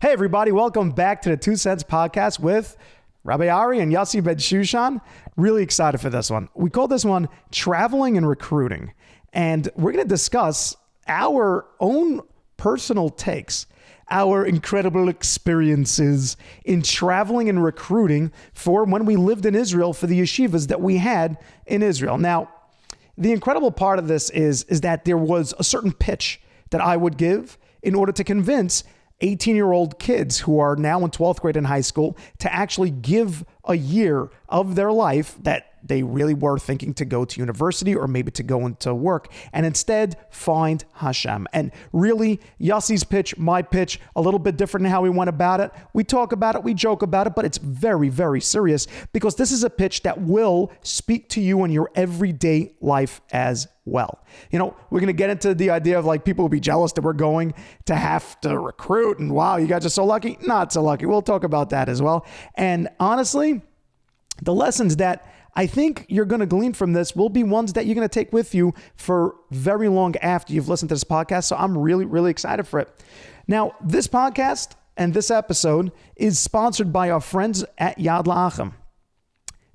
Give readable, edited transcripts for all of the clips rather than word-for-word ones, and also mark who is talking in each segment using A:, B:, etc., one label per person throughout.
A: Hey, everybody. Welcome back to the 2 Cents Podcast with Rabbi Ari and Yossi Bensoussans. Really excited for this one. We call this one Traveling and Recruiting. And we're going to discuss our own personal takes, our incredible experiences in traveling and recruiting for when we lived in Israel for the yeshivas that we had in Israel. Now, the incredible part of this is that there was a certain pitch that I would give in order to convince 18-year-old kids who are now in 12th grade in high school to actually give a year of their life that they really were thinking to go to university or maybe to go into work and instead find Hashem. And really, Yossi's pitch, my pitch, a little bit different in how we went about it. We talk about it, we joke about it, but it's very, very serious because this is a pitch that will speak to you in your everyday life as well. You know, we're going to get into the idea of like people will be jealous that we're going to have to recruit and wow, you guys are so lucky. Not so lucky. We'll talk about that as well. And honestly, the lessons that I think you're going to glean from this will be ones that you're going to take with you for very long after you've listened to this podcast. So I'm really, really excited for it. Now, this podcast and this episode is sponsored by our friends at Yad La'Achem.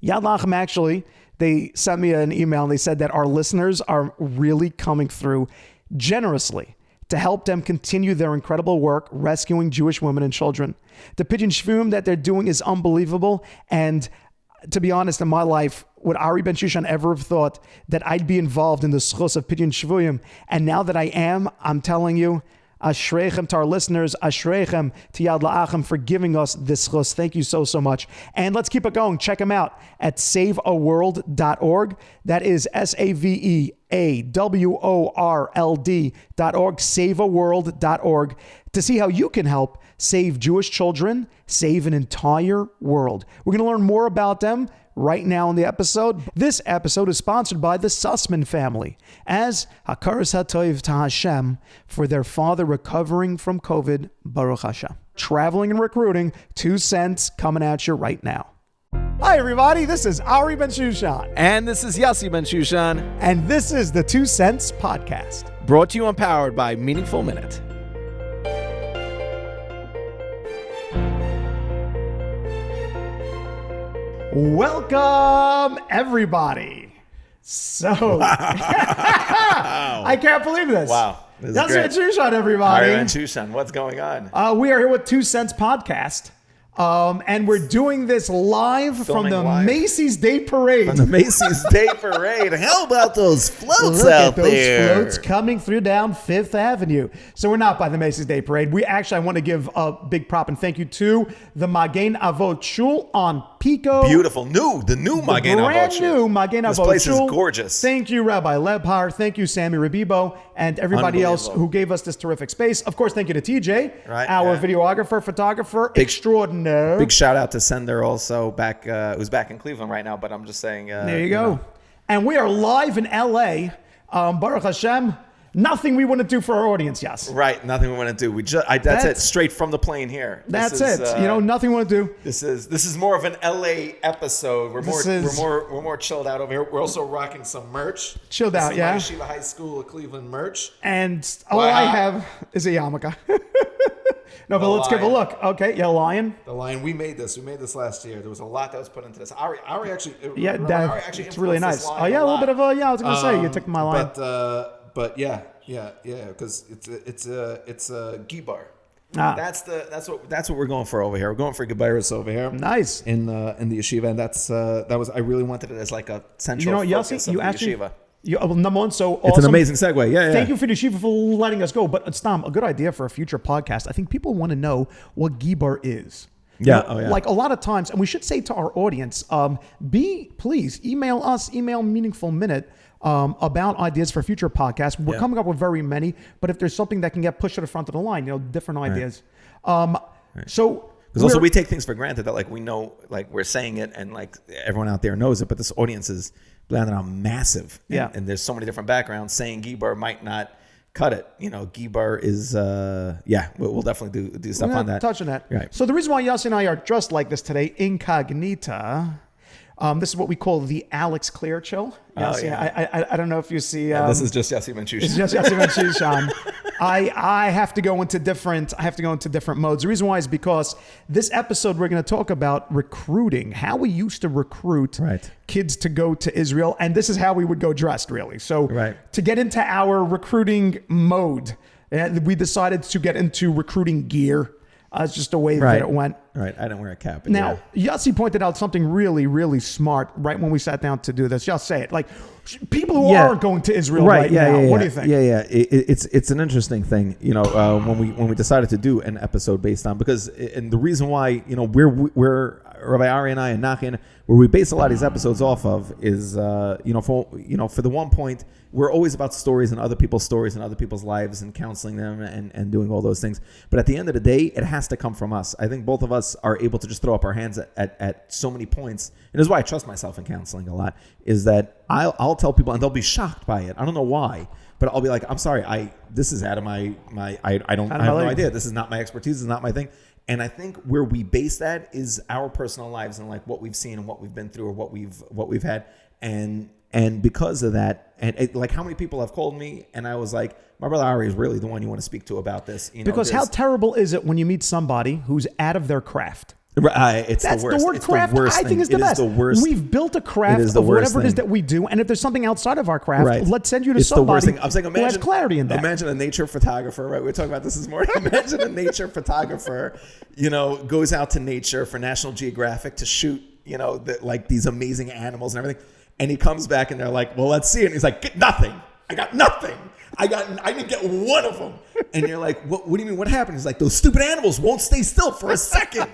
A: Yad La'Achem, actually, they sent me an email and they said that our listeners are really coming through generously to help them continue their incredible work rescuing Jewish women and children. The Pidyon Shvuyim that they're doing is unbelievable. And to be honest, in my life, would Ari Bensoussans ever have thought that I'd be involved in the schus of Pidyon Shvuyim? And now that I am, I'm telling you, Ashreichem to our listeners, Ashreichem to Yad La'Achem for giving us this schus. Thank you so, so much. And let's keep it going. Check them out at saveaworld.org. That is SAVEAWORLD.org, saveaworld.org, to see how you can help save Jewish children, save an entire world. We're going to learn more about them right now in the episode. This episode is sponsored by the Sussman family as Hakaras HaTov to Hashem for their father recovering from COVID, Baruch Hashem. Traveling and recruiting, 2 cents coming at you right now. Hi, everybody. This is Ari Bensoussans.
B: And this is Yossi Bensoussans.
A: And this is the 2 Cents Podcast.
B: Brought to you and powered by Meaningful Minute.
A: Welcome, everybody. So, I can't believe this.
C: Wow. This
A: That's
C: is great.
A: Bensoussans, everybody.
C: Ari Bensoussans, what's going on?
A: We are here with 2 Cents Podcast. And we're doing this live from the
C: live.
A: Macy's Day Parade.
C: From the Macy's Day Parade. How about those floats
A: Look
C: out
A: at those
C: there?
A: floats coming through down Fifth Avenue. So we're not by the Macy's Day Parade. I want to give a big prop and thank you to the Magen Avot Shul on Pico.
C: Beautiful. The new Magen Avot
A: brand
C: Shul.
A: new Magen Avot
C: This place
A: Shul.
C: is gorgeous.
A: Thank you, Rabbi Lebhar. Thank you, Sammy Rabibo, and everybody else who gave us this terrific space. Of course, thank you to TJ, our videographer, photographer extraordinaire.
C: Big shout out to Sender also back, who's back in Cleveland right now, but I'm just saying.
A: There you go. And we are live in LA. Baruch Hashem. Nothing we wouldn't do for our audience, yes.
C: Right, nothing we want to do. That's it, straight from the plane here.
A: That's it. Nothing we want to do.
C: This is more of an LA episode. We're more chilled out over here. We're also rocking some merch.
A: Chilled out, yeah.
C: Yeshiva High School of Cleveland merch.
A: And all I have is a yarmulke. No, but let's give a look. Okay, yeah, lion.
C: The lion. We made this last year. There was a lot that was put into this. Ari actually.
A: Yeah,
C: Ari actually
A: it's really nice.
C: Oh
A: yeah, a little bit of a. Yeah, I was gonna say you took my line.
C: But yeah, because it's a gibar. That's what we're going for over here. We're going for gibaris over here.
A: Nice
C: in the yeshiva, and I really wanted it as like a central focus of the yeshiva.
A: So
C: it's an amazing segue. Yeah.
A: Thank you for the yeshiva for letting us go. But Stam, a good idea for a future podcast. I think people want to know what gibar is.
C: Yeah.
A: Like a lot of times, and we should say to our audience, please email us, email Meaningful Minute. About ideas for future podcasts. We're coming up with very many, but if there's something that can get pushed to the front of the line, different ideas. So
C: because also we take things for granted that like we know, like we're saying it and like everyone out there knows it, but this audience is massive. And there's so many different backgrounds. Saying Gibar might not cut it. Gibar is, we'll definitely do stuff on that.
A: Touch on that.
C: Right.
A: So the reason why Yossi and I are dressed like this today, incognita, This is what we call the Alex Clear Chill. I don't know if you see.
C: This is just Yossi Benchushan.
A: It's just Yossi Benchushan. I have to go into different modes. The reason why is because this episode we're going to talk about recruiting, how we used to recruit kids to go to Israel, and this is how we would go dressed, really. So to get into our recruiting mode, we decided to get into recruiting gear. It's just the way that it went.
C: Right. I didn't wear a cap.
A: Now, Yossi pointed out something really, really smart right when we sat down to do this. Just say it. Like, people who aren't going to Israel now, what do you think?
C: It's an interesting thing, when we decided to do an episode based on, because, and the reason why, we're Rabbi Ari and I and Nachin, where we base a lot of these episodes off of is, for the one point, we're always about stories and other people's stories and other people's lives and counseling them and doing all those things. But at the end of the day, it has to come from us. I think both of us are able to just throw up our hands at so many points. And this is why I trust myself in counseling a lot, is that I'll tell people and they'll be shocked by it. I don't know why, but I'll be like, I'm sorry, this is out of I have no idea. This is not my expertise. This is not my thing. And I think where we base that is our personal lives and like what we've seen and what we've been through or what we've had. And because of that, like how many people have called me and I was like, my brother Ari is really the one you want to speak to about this.
A: Because how terrible is it when you meet somebody who's out of their craft?
C: It's
A: That's
C: the worst.
A: The word
C: it's
A: craft,
C: the worst
A: I think, is the best.
C: The worst.
A: We've built a craft of whatever it is that we do, and if there's something outside of our craft, let's send you to somebody who has clarity in that.
C: Imagine a nature photographer, right? We were talking about this morning. Imagine a nature photographer, goes out to nature for National Geographic to shoot, like these amazing animals and everything. And he comes back and they're like, well, let's see it. And he's like, get nothing. I got nothing. I didn't get one of them. And you're like, what do you mean? What happened? He's like, those stupid animals won't stay still for a second.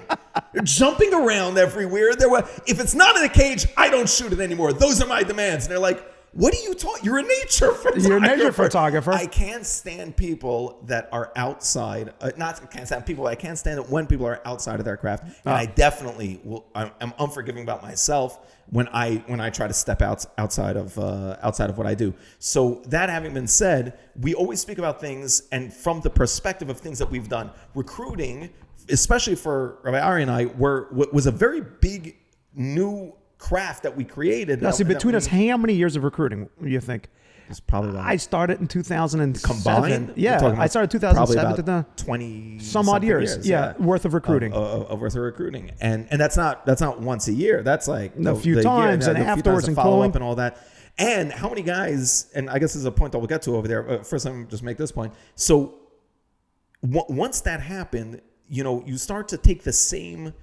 C: They're jumping around everywhere. If it's not in a cage, I don't shoot it anymore. Those are my demands. And they're like, what are you talking? You're a nature photographer.
A: You're a nature photographer.
C: I can't stand people that are outside. Can't stand people. I can't stand it when people are outside of their craft. And I definitely will. I'm unforgiving about myself when I try to step outside of what I do. So that having been said, we always speak about things and from the perspective of things that we've done. Recruiting, especially for Rabbi Ari and I, was a very big new craft that we created.
A: Now, see, between us, how many years of recruiting do you think?
C: It's probably about,
A: I started in 2007.
C: Combined?
A: Yeah, I started 2007 to
C: the 20
A: some odd years. Yeah, worth of recruiting.
C: Worth of recruiting, and that's not once a year. That's like
A: a few times and afterwards and
C: follow up and all that. And how many guys? And I guess this is a point that we'll get to over there. First, let me just make this point. So once that happened, you start to take the same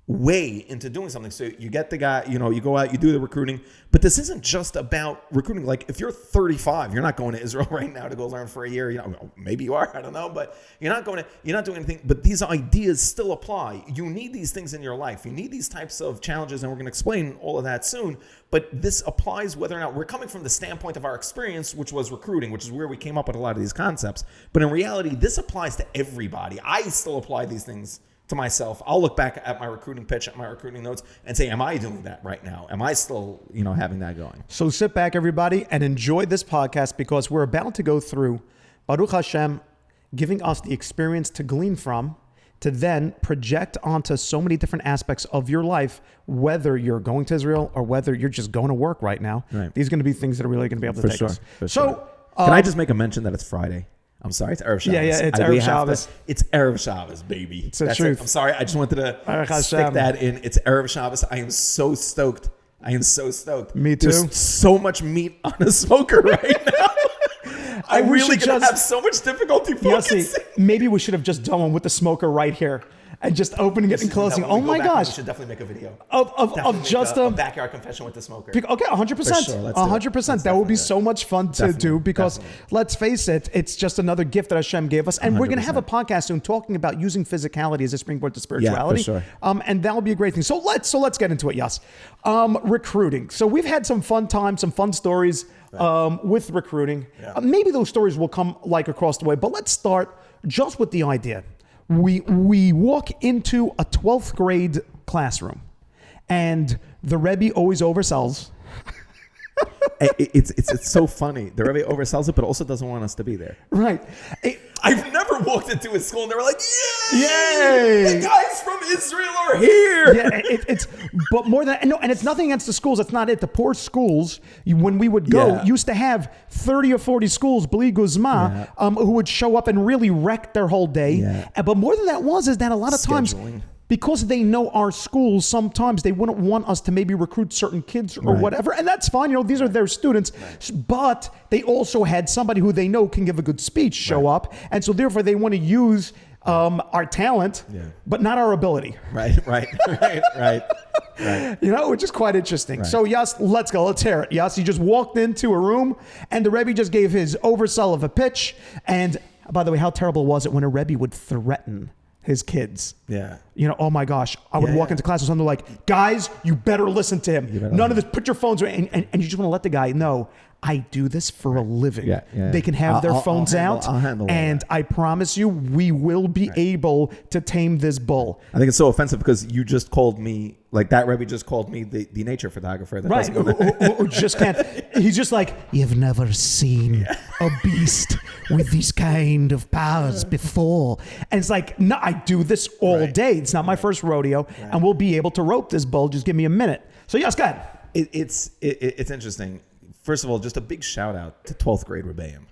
C: way into doing something. So you get the guy, you go out, you do the recruiting, but this isn't just about recruiting. Like if you're 35, you're not going to Israel right now to go learn for a year. Maybe you are, I don't know, but you're not doing anything. But these ideas still apply. You need these things in your life. You need these types of challenges, and we're going to explain all of that soon. But this applies whether or not we're coming from the standpoint of our experience, which was recruiting, which is where we came up with a lot of these concepts. But in reality, this applies to everybody. I still apply these things to myself. I'll look back at my recruiting pitch, at my recruiting notes, and say, am I doing that right now? Am I still, having that going?
A: So sit back, everybody, and enjoy this podcast because we're about to go through Baruch Hashem giving us the experience to glean from, to then project onto so many different aspects of your life, whether you're going to Israel or whether you're just going to work right now. Right. These are going to be things that are really going to be able to take us.
C: So, can I just make a mention that it's Friday? I'm sorry, it's Erev Shabbos.
A: Yeah, it's Erev Shabbos.
C: It's Erev Shabbos, baby.
A: It's the truth.
C: I'm sorry, I just wanted to stick that in. It's Erev Shabbos. I am so stoked.
A: Me too.
C: There's so much meat on a smoker right now. I'm really going to have so much difficulty focusing.
A: Maybe we should have just done one with the smoker right here. And just opening it and closing. Oh my gosh!
C: We should definitely make a video
A: of just a
C: backyard confession with the smoker.
A: Okay, 100%. 100%. That would be so much fun to do because let's face it, it's just another gift that Hashem gave us, and 100%. We're going to have a podcast soon talking about using physicality as a springboard to spirituality.
C: Yeah, for sure.
A: And that will be a great thing. So let's get into it. Yes, recruiting. So we've had some fun times, some fun stories with recruiting. Yeah. Maybe those stories will come across the way, but let's start just with the idea. We walk into a 12th grade classroom, and the Rebbe always oversells.
C: It's so funny. The Rebbe oversells it, but also doesn't want us to be there.
A: Right.
C: I've never walked into a school and they were like, "Yay! The guy's from Israel are here.
A: Yeah, it's but more than no, and it's nothing against the schools. That's not it. The poor schools, when we would go, used to have 30 or 40 schools, bli guzma, who would show up and really wreck their whole day.
C: Yeah.
A: But more than that is that a lot of times,
C: Scheduling.
A: because they know our schools, sometimes they wouldn't want us to maybe recruit certain kids or whatever. And that's fine. These are their students. But they also had somebody who they know can give a good speech show up. And so therefore they want to use our talent, but not our ability.
C: Right.
A: Which is quite interesting. Right. So Yas, let's go. Let's hear it. Yas, he just walked into a room and the Rebbe just gave his oversell of a pitch. And by the way, how terrible was it when a Rebbe would threaten his kids?
C: Yeah.
A: Oh my gosh. I would walk into class with something like, guys, you better listen to him. None of this, put your phones away. And you just want to let the guy know, I do this for a living.
C: Yeah.
A: They can have their phones out.
C: I'll handle
A: and I promise you, we will be able to tame this bull.
C: I think it's so offensive because you just called me, like that Rebbe just called me the nature photographer. That
A: who just can't. He's just like, you've never seen a beast with these kind of powers before. And it's like, no, I do this all day. It's not my first rodeo. And we'll be able to rope this bull. Just give me a minute. So yes, go ahead.
C: It's interesting. First of all, just a big shout out to 12th grade Rebbeim.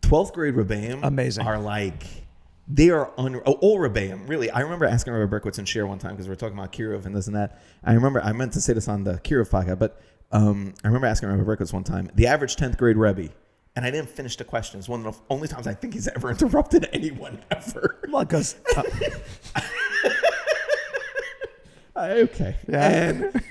C: 12th grade Rebbeim
A: amazing.
C: Are like, they are all Rebbeim, really. I remember asking Rabbi Berkowitz and Shir one time because we were talking about Kiruv and this and that. I meant to say this on the Kiruv podcast, but I remember asking Rabbi Berkowitz one time, the average 10th grade Rebbe, and I didn't finish the question. It's one of the only times I think he's ever interrupted anyone ever.
A: Well, because...
C: Okay.
A: Yeah.
C: And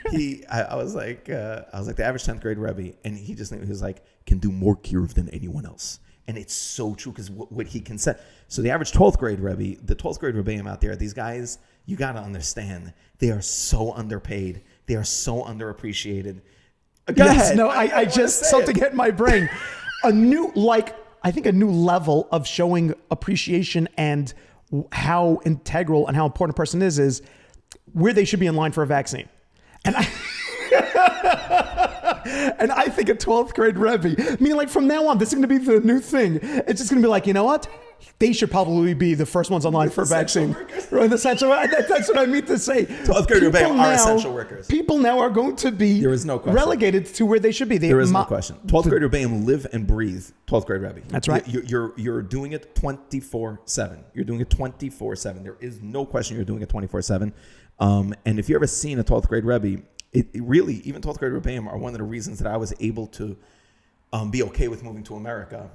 C: I was like, the average 10th grade Rebbe, and he was like, can do more kiruv than anyone else. And it's so true because what he can say. So the average 12th grade Rebbe, the 12th grade Rebbeim out there, these guys, you got to understand, they are so underpaid. They are so underappreciated. Go ahead.
A: No, I just, something hit my brain. I think a new level of showing appreciation and how integral and how important a person is where they should be in line for a vaccine. And I think a 12th grade Rebbe, meaning like from now on, this is going to be the new thing. It's just going to be like, you know what? They should probably be the first ones online for a vaccine. Right, that's what I mean to say.
C: 12th grade Rebbe are essential workers.
A: People now are going to be relegated to where they should be.
C: There is no question. 12th grade Rebbe live and breathe 12th grade Rebbe.
A: That's right.
C: You're doing it 24/7. You're doing it 24/7. There is no question you're doing it 24/7. And if you ever seen a 12th grade Rebbe, it really, even 12th grade Rebbeim are one of the reasons that I was able to be okay with moving to America.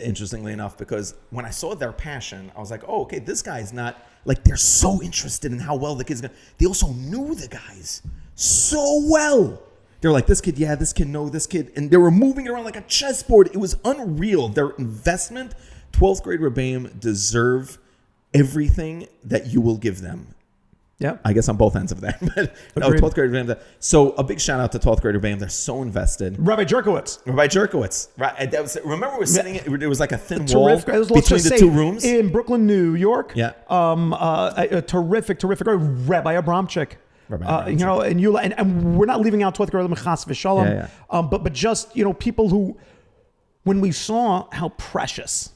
C: Interestingly enough, because when I saw their passion, I was like, oh, okay, this guy's not, like, they're so interested in how well the kid's going to, they also knew the guys so well. They're like, this kid, this kid, no, this kid. And they were moving around like a chessboard. It was unreal. Their investment, 12th grade Rebbeim deserve everything that you will give them.
A: Yeah,
C: I guess on both ends of that. But no, 12th grade Rebbeim. So a big shout out to 12th grade Rebbeim. They're so invested.
A: Rabbi Jerkowitz. Right. Remember we're sitting. There was like a thin wall between the two rooms in Brooklyn, New York.
C: Yeah.
A: A terrific Rabbi Abramchik. And we're not leaving out 12th grade Rebbeim chas v'shalom. Yeah. But just people who, when we saw how precious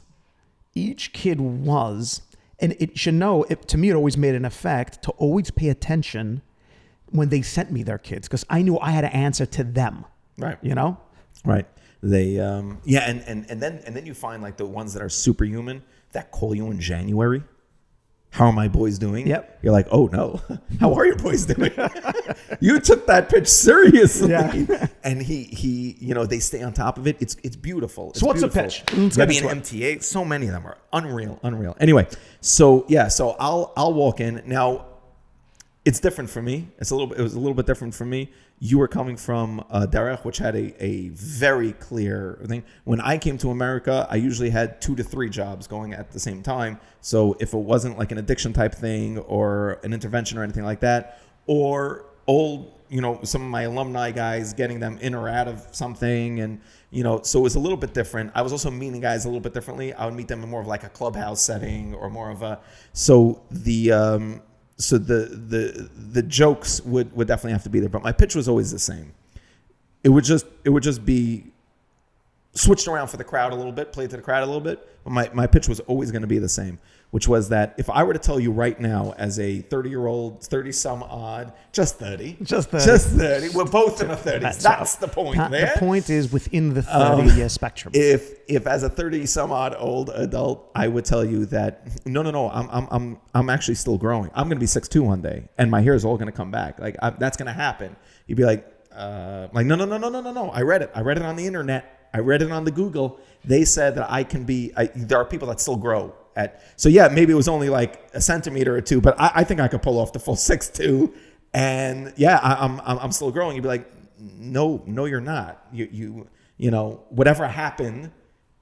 A: each kid was. And it should know, to me, it always made an effect to always pay attention when they sent me their kids, because I knew I had to answer to them.
C: Right.
A: Right.
C: They, and then you find like the ones that are superhuman that call you in January. How are my boys doing?
A: Yep.
C: You're like, oh no, how are your boys doing? You took that pitch seriously.
A: Yeah.
C: And he, they stay on top of it. It's beautiful.
A: So what's the pitch?
C: Maybe an MTA. So many of them are unreal. Anyway, so I'll walk in. Now, it's different for me. It was a little bit different for me. You were coming from Derech, which had a very clear thing. When I came to America, I usually had 2 to 3 jobs going at the same time. So if it wasn't like an addiction type thing or an intervention or anything like that, or some of my alumni guys, getting them in or out of something, and so it was a little bit different. I was also meeting guys a little bit differently. I would meet them in more of like a clubhouse setting or more of a So the jokes would definitely have to be there, but my pitch was always the same. It would just be switched around for the crowd a little bit, played to the crowd a little bit. But my pitch was always going to be the same, which was that if I were to tell you right now as a 30-year-old, 30-some-odd, just 30. We're both in the 30s. That's the point there.
A: The point is within the 30-year spectrum.
C: If as a 30-some-odd-old adult, I would tell you that, no, I'm actually still growing. I'm going to be 6'2" one day, and my hair is all going to come back. Like, that's going to happen. You'd be like, no. I read it. I read it on the internet. I read it on the Google. They said that I can be, there are people that still grow so yeah, maybe it was only like a centimeter or two, but I think I could pull off the full 6'2", and yeah, I'm still growing. You'd be like, no, you're not. You know, whatever happened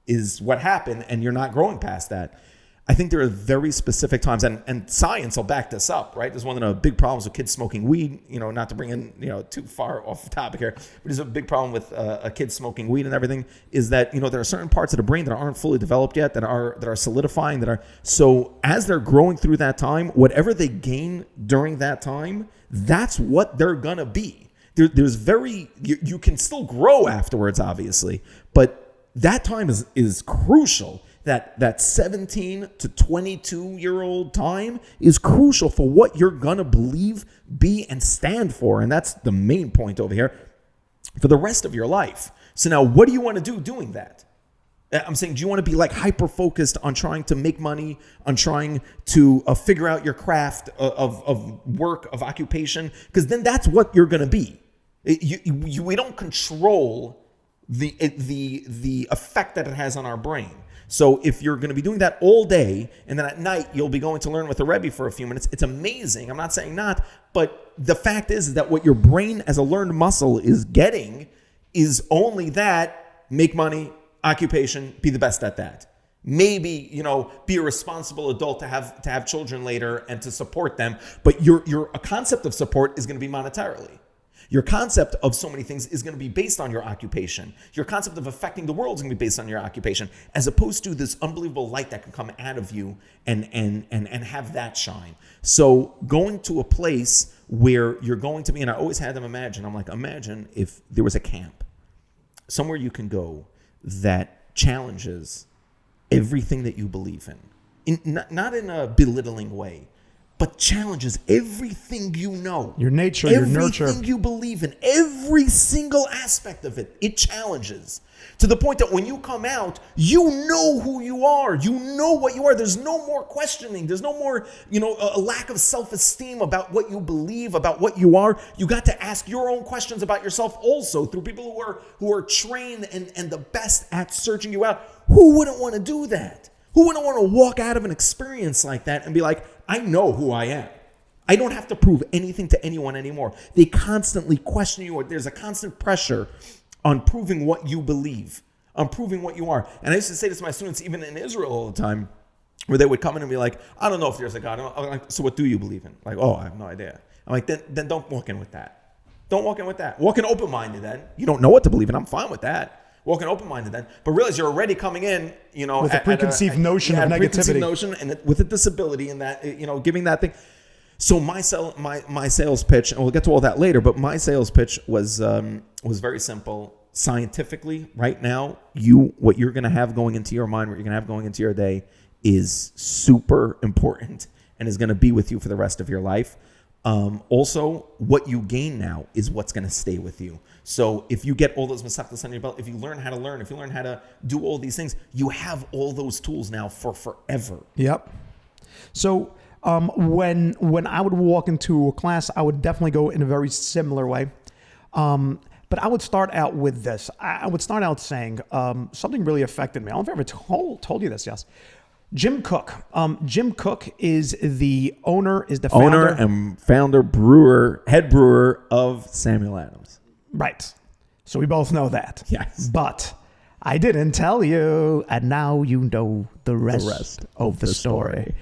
C: is what happened, and you're not growing past that. I think there are very specific times, and science will back this up, right? There's one of the big problems with kids smoking weed, not to bring in, too far off the topic here, but there's a big problem with a kid smoking weed and everything, is that, there are certain parts of the brain that aren't fully developed yet, that are solidifying, so as they're growing through that time, whatever they gain during that time, that's what they're gonna be. You can still grow afterwards, obviously, but that time is crucial. That 17 to 22-year-old time is crucial for what you're going to believe, be, and stand for. And that's the main point over here for the rest of your life. So now what do you want to do doing that? I'm saying, do you want to be like hyper-focused on trying to make money, on trying to figure out your craft of work, of occupation? Because then that's what you're going to be. We don't control the effect that it has on our brain. So if you're going to be doing that all day, and then at night you'll be going to learn with a Rebbe for a few minutes, it's amazing. I'm not saying not, but the fact is that what your brain as a learned muscle is getting is only that: make money, occupation, be the best at that. Maybe, be a responsible adult to have children later and to support them. But your concept of support is going to be monetarily. Your concept of so many things is going to be based on your occupation. Your concept of affecting the world is going to be based on your occupation, as opposed to this unbelievable light that can come out of you and have that shine. So going to a place where you're going to be, and I always had them imagine, imagine if there was a camp, somewhere you can go that challenges everything that you believe in not in a belittling way, but challenges everything you know.
A: Your nature, your nurture.
C: Everything you believe in, every single aspect of it, it challenges. To the point that when you come out, you know who you are. You know what you are. There's no more questioning. There's no more, a lack of self-esteem about what you believe, about what you are. You got to ask your own questions about yourself also through people who are trained and the best at searching you out. Who wouldn't want to do that? Who wouldn't want to walk out of an experience like that and be like, I know who I am. I don't have to prove anything to anyone anymore. They constantly question you, or there's a constant pressure on proving what you believe, on proving what you are. And I used to say this to my students, even in Israel all the time, where they would come in and be like, I don't know if there's a God. I'm like, so what do you believe in? Like, I have no idea. I'm like, then don't walk in with that. Don't walk in with that. Walk in open-minded then. You don't know what to believe in. I'm fine with that. Walking open-minded then, but realize you're already coming in,
A: with a preconceived notion of negativity.
C: Preconceived notion, and with a disability, and that, giving that thing. So my sales pitch, and we'll get to all that later, but my sales pitch was very simple. Scientifically, right now, what you're going to have going into your mind, what you're going to have going into your day, is super important and is going to be with you for the rest of your life. Also, what you gain now is what's going to stay with you. So if you get all those misconceptions under your belt, if you learn how to learn, if you learn how to do all these things, you have all those tools now for forever.
A: Yep. So when I would walk into a class, I would definitely go in a very similar way. But I would start out with this. I would start out saying something really affected me. I don't know if I ever told you this, yes. Jim Cook. Jim Cook is the owner
C: and founder, brewer, head brewer of Samuel Adams.
A: Right. So we both know that.
C: Yes.
A: But I didn't tell you, and now you know the rest of the story.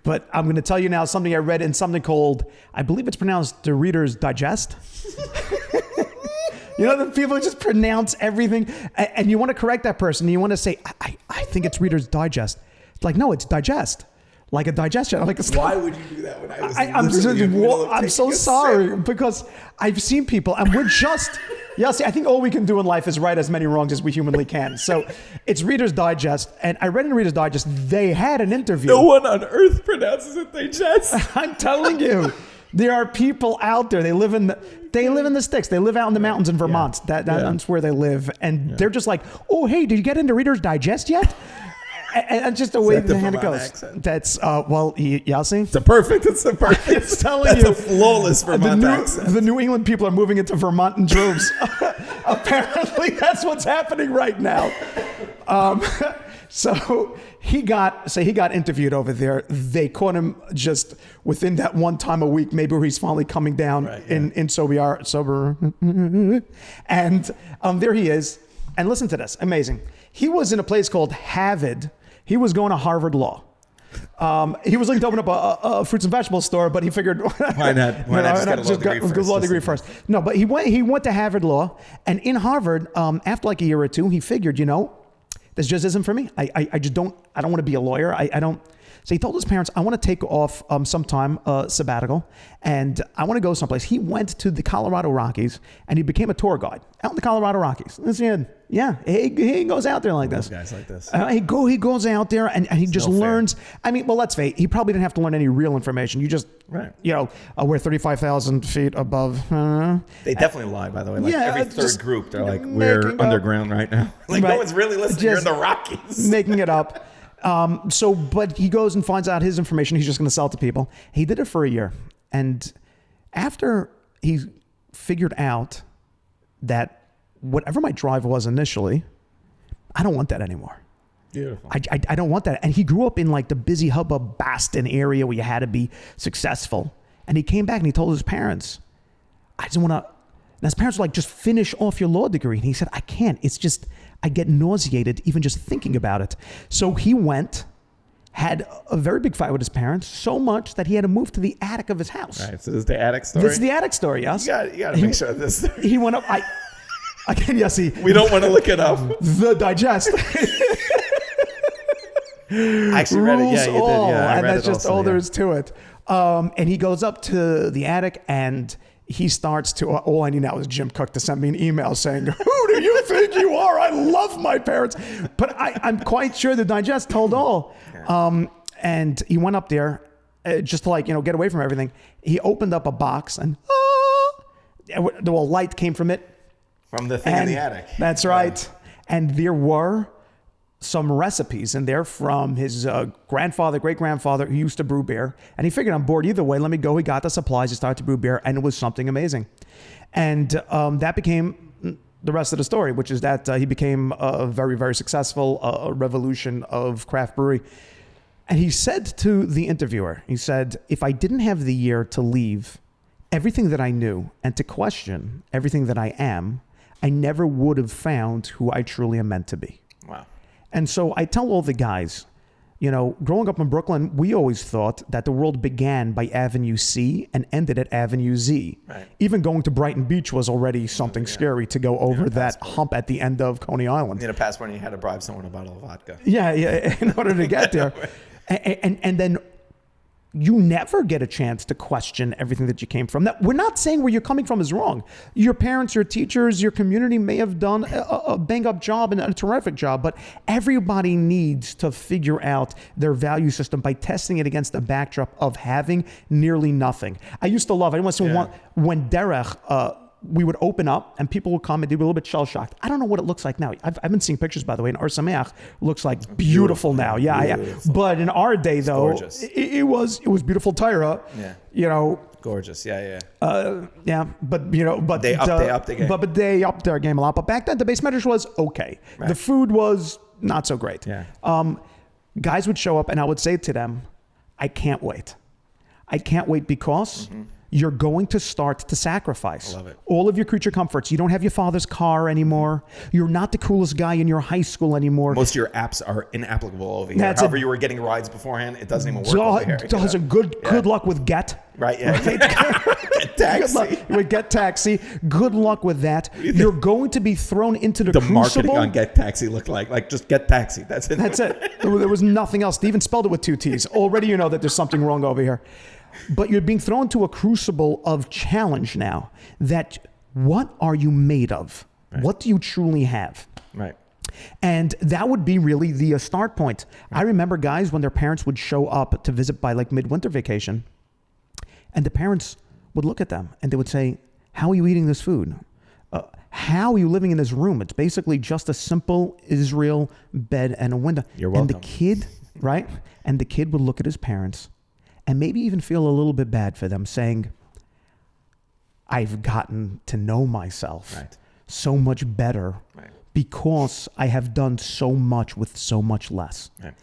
A: But I'm going to tell you now something I read in something called, I believe it's pronounced the Reader's Digest. The people just pronounce everything, and you want to correct that person. You want to say, I think it's Reader's Digest. It's like, no, it's Digest. like a digestion. I'm like,
C: Why would you do that when I was
A: I'm so sorry because I've seen people and we're just, see, I think all we can do in life is right as many wrongs as we humanly can. So it's Reader's Digest. And I read in Reader's Digest, they had an interview.
C: No one on earth pronounces it digest.
A: I'm telling you, there are people out there. They live in the sticks. They live out in the mountains in Vermont. That's where they live. And they're just like, oh, hey, did you get into Reader's Digest yet? And just the way the hand it goes.
C: Accent?
A: That's Yossi.
C: It's a perfect.
A: It's telling
C: that's
A: you,
C: a flawless Vermont accent.
A: The New England people are moving into Vermont in droves. Apparently, that's what's happening right now. So he got interviewed over there. They caught him just within that one time a week, maybe where he's finally coming down in sober. And there he is. And listen to this, amazing. He was in a place called Harvard. He was going to Harvard Law. He was looking to open up a fruits and vegetable store, but he figured
C: why not? Why not just get a
A: law degree first? No, but he went to Harvard Law, and in Harvard, after like a year or two, he figured, this just isn't for me. I just don't want to be a lawyer. I don't. So he told his parents, I want to take off some time sabbatical, and I want to go someplace. He went to the Colorado Rockies, and he became a tour guide out in the Colorado Rockies. He goes out there like this. Guys like this. He goes out there, and he just learns. Fair. I mean, well, let's face it. He probably didn't have to learn any real information. You just, we're 35,000 feet above.
C: They definitely lie, by the way. Like every third group, they're like, we're underground right now. Like no one's really listening. You're in the Rockies.
A: Making it up. But he goes and finds out his information. He's just going to sell it to people. He did it for a year. And after he figured out that whatever my drive was initially, I don't want that anymore.
C: Beautiful.
A: I don't want that. And he grew up in like the busy hubbub Boston area where you had to be successful. And he came back and he told his parents, I just want to, and his parents were like, just finish off your law degree. And he said, I can't. It's just, I get nauseated even just thinking about it. So he went, had a very big fight with his parents, so much that he had to move to the attic of his house.
C: Right. So this is the attic story.
A: This is the attic story, yes.
C: You got to make sure of this.
A: He went up. Again, Yossi.
C: We don't want to look it up.
A: The Digest.
C: I actually read it. Yeah, you did. Yeah,
A: and that's just all there is to it. And he goes up to the attic and he starts to, all I need now is Jim Cook to send me an email saying, who do you think you are? I love my parents. But I'm quite sure the Digest told all. And he went up there just to get away from everything. He opened up a box and the light came from it.
C: From the thing in the attic.
A: That's right. And there were some recipes in there from his great-grandfather who used to brew beer. And he figured, I'm bored either way. Let me go. He got the supplies. He started to brew beer. And it was something amazing. And that became the rest of the story, which is that he became a very, very successful revolution of craft brewery. And he said to the interviewer, he said, if I didn't have the year to leave everything that I knew and to question everything that I am, I never would have found who I truly am meant to be.
C: Wow.
A: And so I tell all the guys, growing up in Brooklyn, we always thought that the world began by Avenue C and ended at Avenue Z.
C: Right.
A: Even going to Brighton Beach was already something scary to go over that hump at the end of Coney Island.
C: You need a passport and you had to bribe someone a bottle of vodka.
A: Yeah, in order to get there. And then you never get a chance to question everything that you came from. We're not saying where you're coming from is wrong. Your parents, your teachers, your community may have done a bang-up job and a terrific job, but everybody needs to figure out their value system by testing it against the backdrop of having nearly nothing. I used to love, I must say, when Derech, we would open up and people would come and they were a little bit shell-shocked. I don't know what it looks like now. I've been seeing pictures, by the way, and Ar Sameach looks like beautiful now. Yeah. But in our day, though, it was beautiful Tyra.
C: Yeah. Gorgeous. Yeah.
A: But
C: they upped their game.
A: But they upped their game a lot. But back then, the base measures was okay. Right. The food was not so great.
C: Yeah.
A: Guys would show up and I would say to them, I can't wait. I can't wait because you're going to start to sacrifice
C: I love it.
A: all of your creature comforts. You don't have your father's car anymore. You're not the coolest guy in your high school anymore.
C: Most of your apps are inapplicable over here.
A: That's
C: However
A: it.
C: you were getting rides beforehand, it doesn't even work over here.
A: Does a good luck with Get.
C: Right, yeah. Get taxi.
A: Good luck with Get Taxi. Good luck with that. You're going to be thrown into the
C: The marketing
A: crucible.
C: on Get Taxi looked like just Get Taxi. That's it.
A: That's it. There was nothing else. They even spelled it with 2 T's. Already you know that there's something wrong over here. But you're being thrown to a crucible of challenge now. That what are you made of? Right. What do you truly have?
C: Right.
A: And that would be really the start point. Right. I remember guys when their parents would show up to visit by like midwinter vacation, and the parents would look at them and they would say, how are you eating this food? How are you living in this room? It's basically just a simple Israel bed and a window.
C: You're welcome.
A: And the kid, right? And the kid would look at his parents and maybe even feel a little bit bad for them, saying, I've gotten to know myself so much better because I have done so much with so much less.
C: Right.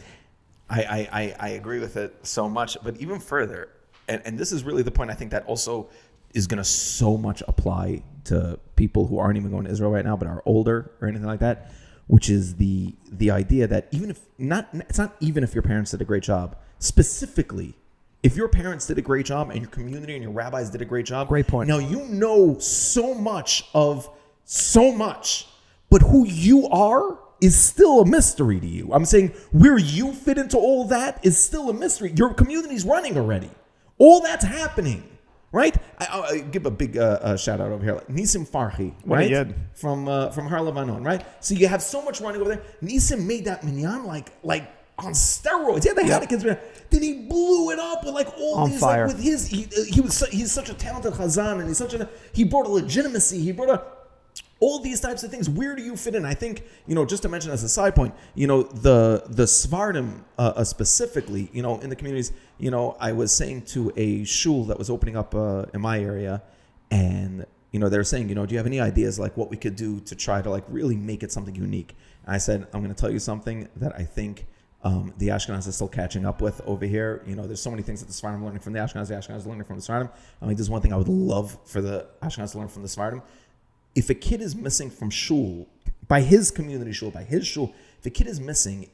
C: I agree with it so much, but even further, and this is really the point I think that also is going to so much apply to people who aren't even going to Israel right now, but are older or anything like that, which is the idea that it's not even if your parents did a great job, specifically, if your parents did a great job and your community and your rabbis did a great job.
A: Great point.
C: Now you know so much of so much, but who you are is still a mystery to you. I'm saying where you fit into all that is still a mystery. Your community's running already. All that's happening, right? I'll give a big shout out over here. Like Nisim Farhi, right? From Har Levanon, right? So you have so much running over there. Nisim made that minyan like on steroids. Yeah, they had the kids. Then he blew it up with like all
A: on
C: these
A: fire.
C: Like with his he's such a talented chazan, and he brought a legitimacy. He brought all these types of things. Where do you fit in? I think, just to mention as a side point, the Svardim specifically, in the communities, I was saying to a shul that was opening up in my area, and they were saying, do you have any ideas like what we could do to try to like really make it something unique? And I said, I'm going to tell you something that I think the Ashkenaz is still catching up with over here. There's so many things that the Sephardim are learning from the Ashkenaz are learning from the Sephardim. I mean, there's one thing I would love for the Ashkenaz to learn from the Sephardim. If a kid is missing from shul, by his community shul, by his shul, if a kid is missing,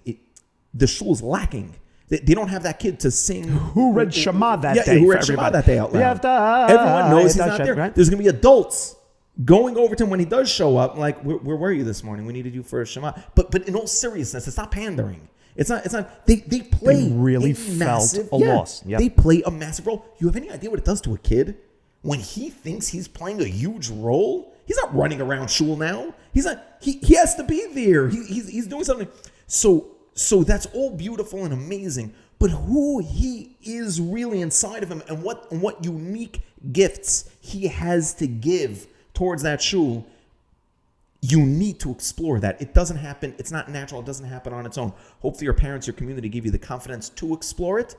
C: the shul is lacking. They don't have that kid to sing.
A: Who read Shema that day?
C: Who read Shema that day out loud? Everyone knows he's not there. Right? There's going to be adults going over to him when he does show up, like, where were you this morning? We needed you for a Shema. But in all seriousness, it's not pandering. It's not. They play.
A: They really
C: felt
A: a loss. Yep.
C: They play a massive role. You have any idea what it does to a kid when he thinks he's playing a huge role? He's not running around shul now. He's not. He has to be there. He's doing something. So that's all beautiful and amazing. But who he is really inside of him, and what unique gifts he has to give towards that shul, you need to explore that. It doesn't happen. It's not natural. It doesn't happen on its own. Hopefully your parents, your community give you the confidence to explore it,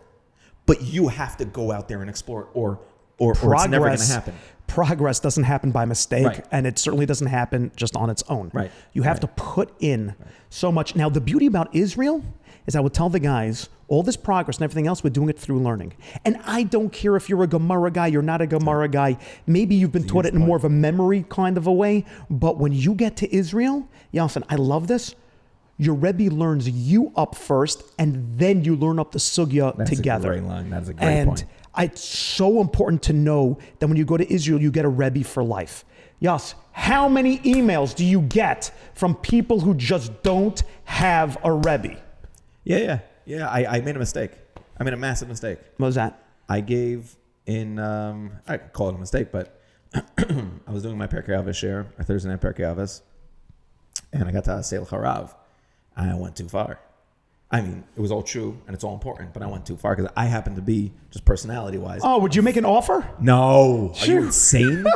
C: but you have to go out there and explore it, or it's never going to happen.
A: Progress doesn't happen by mistake, and it certainly doesn't happen just on its own.
C: Right.
A: You have to put in so much. Now, the beauty about Israel is I would tell the guys, all this progress and everything else, we're doing it through learning. And I don't care if you're a Gemara guy, you're not a Gemara guy. Maybe you've been taught it in more of a memory kind of a way. But when you get to Israel, Yasin, I love this. Your Rebbe learns you up first, and then you learn up the sugya together.
C: That's a great line. That's a great point.
A: It's so important to know that when you go to Israel, you get a Rebbe for life. Yas, how many emails do you get from people who just don't have a Rebbe?
C: Yeah. I made a mistake. I made a massive mistake.
A: What was that?
C: I gave in, I call it a mistake, but I was doing my Perkei Avos share, a Thursday night Perkei Avos, and I got to Seil Harav, and I went too far. I mean, it was all true, and it's all important, but I went too far because I happened to be, just personality-wise.
A: Oh, would you make an offer?
C: No. Are you insane?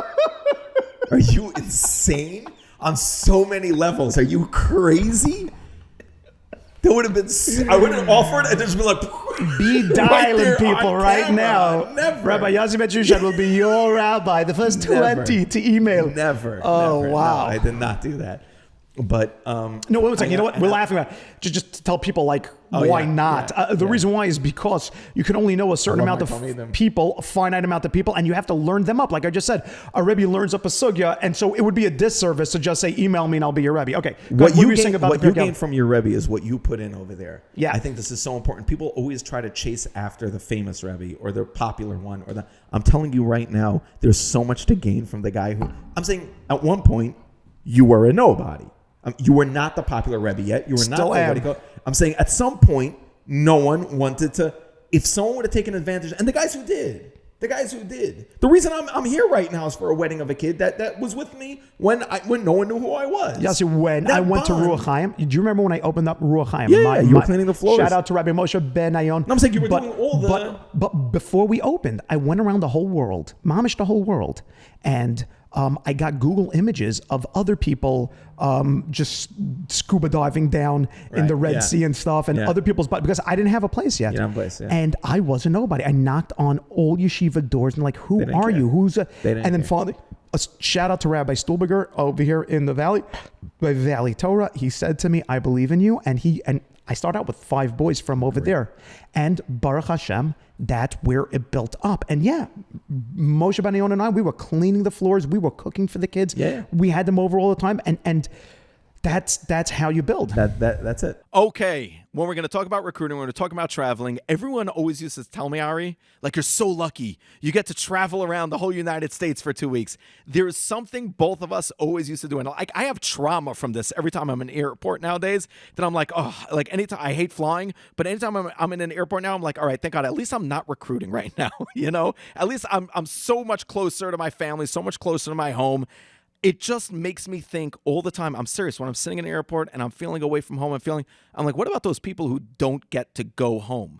C: Are you insane? On so many levels. Are you crazy? That would have been, I would have offered and just been like,
A: be dialing people right now.
C: Never.
A: Rabbi Yossi Ben-Shushan will be your rabbi, the first 20 to email.
C: Never.
A: Oh,
C: never.
A: wow.
C: No, I did not do that. But
A: no, one second. You know what? We're laughing about it. Just to tell people why not. The reason why is because you can only know a certain amount of people, a finite amount of people, and you have to learn them up. Like I just said, a Rebbe learns up a sugya, and so it would be a disservice to just say, email me and I'll be your Rebbe. Okay.
C: What you gain from your Rebbe is what you put in over there.
A: Yeah.
C: I think this is so important. People always try to chase after the famous Rebbe or the popular one. I'm telling you right now, there's so much to gain from the guy who, I'm saying at one point, you were a nobody. You were not the popular Rebbe yet. You were
A: Still
C: not the I'm saying at some point, no one wanted to. If someone would have taken advantage, and the guys who did, the reason I'm here right now is for a wedding of a kid that was with me when no one knew who I was.
A: Yeah, so when I went to Ruach Chaim, do you remember when I opened up Ruach Chaim?
C: Yeah, you were cleaning the floors.
A: Shout out to Rabbi Moshe Ben Ayon.
C: No, I'm saying you were doing all the.
A: But before we opened, I went around the whole world, mamish the whole world, and I got Google images of other people just scuba diving down in the Red Sea and stuff, and other people's, because I didn't have a place yet.
C: You didn't have a place,
A: and I was a nobody. I knocked on all yeshiva doors and like, who are you? Who's a? And then finally, a shout out to Rabbi Stulberger over here in the Valley, by Valley Torah. He said to me, "I believe in you," and I started out with 5 boys from over there. And Baruch Hashem, that's where it built up. And Moshe Ben Ayon and I, we were cleaning the floors. We were cooking for the kids.
C: Yeah.
A: We had them over all the time. And that's how you build.
C: That's it.
B: Okay. When we're going to talk about recruiting, we're going to talk about traveling. Everyone always used to tell me, Ari, like, you're so lucky. You get to travel around the whole United States for 2 weeks. There's something both of us always used to do. And I have trauma from this every time I'm in an airport nowadays that I'm like, oh, like anytime I hate flying, but anytime I'm in an airport now, I'm like, all right, thank God, at least I'm not recruiting right now. At least I'm so much closer to my family, so much closer to my home. It just makes me think all the time. I'm serious. When I'm sitting in an airport and I'm feeling away from home, I'm like, what about those people who don't get to go home?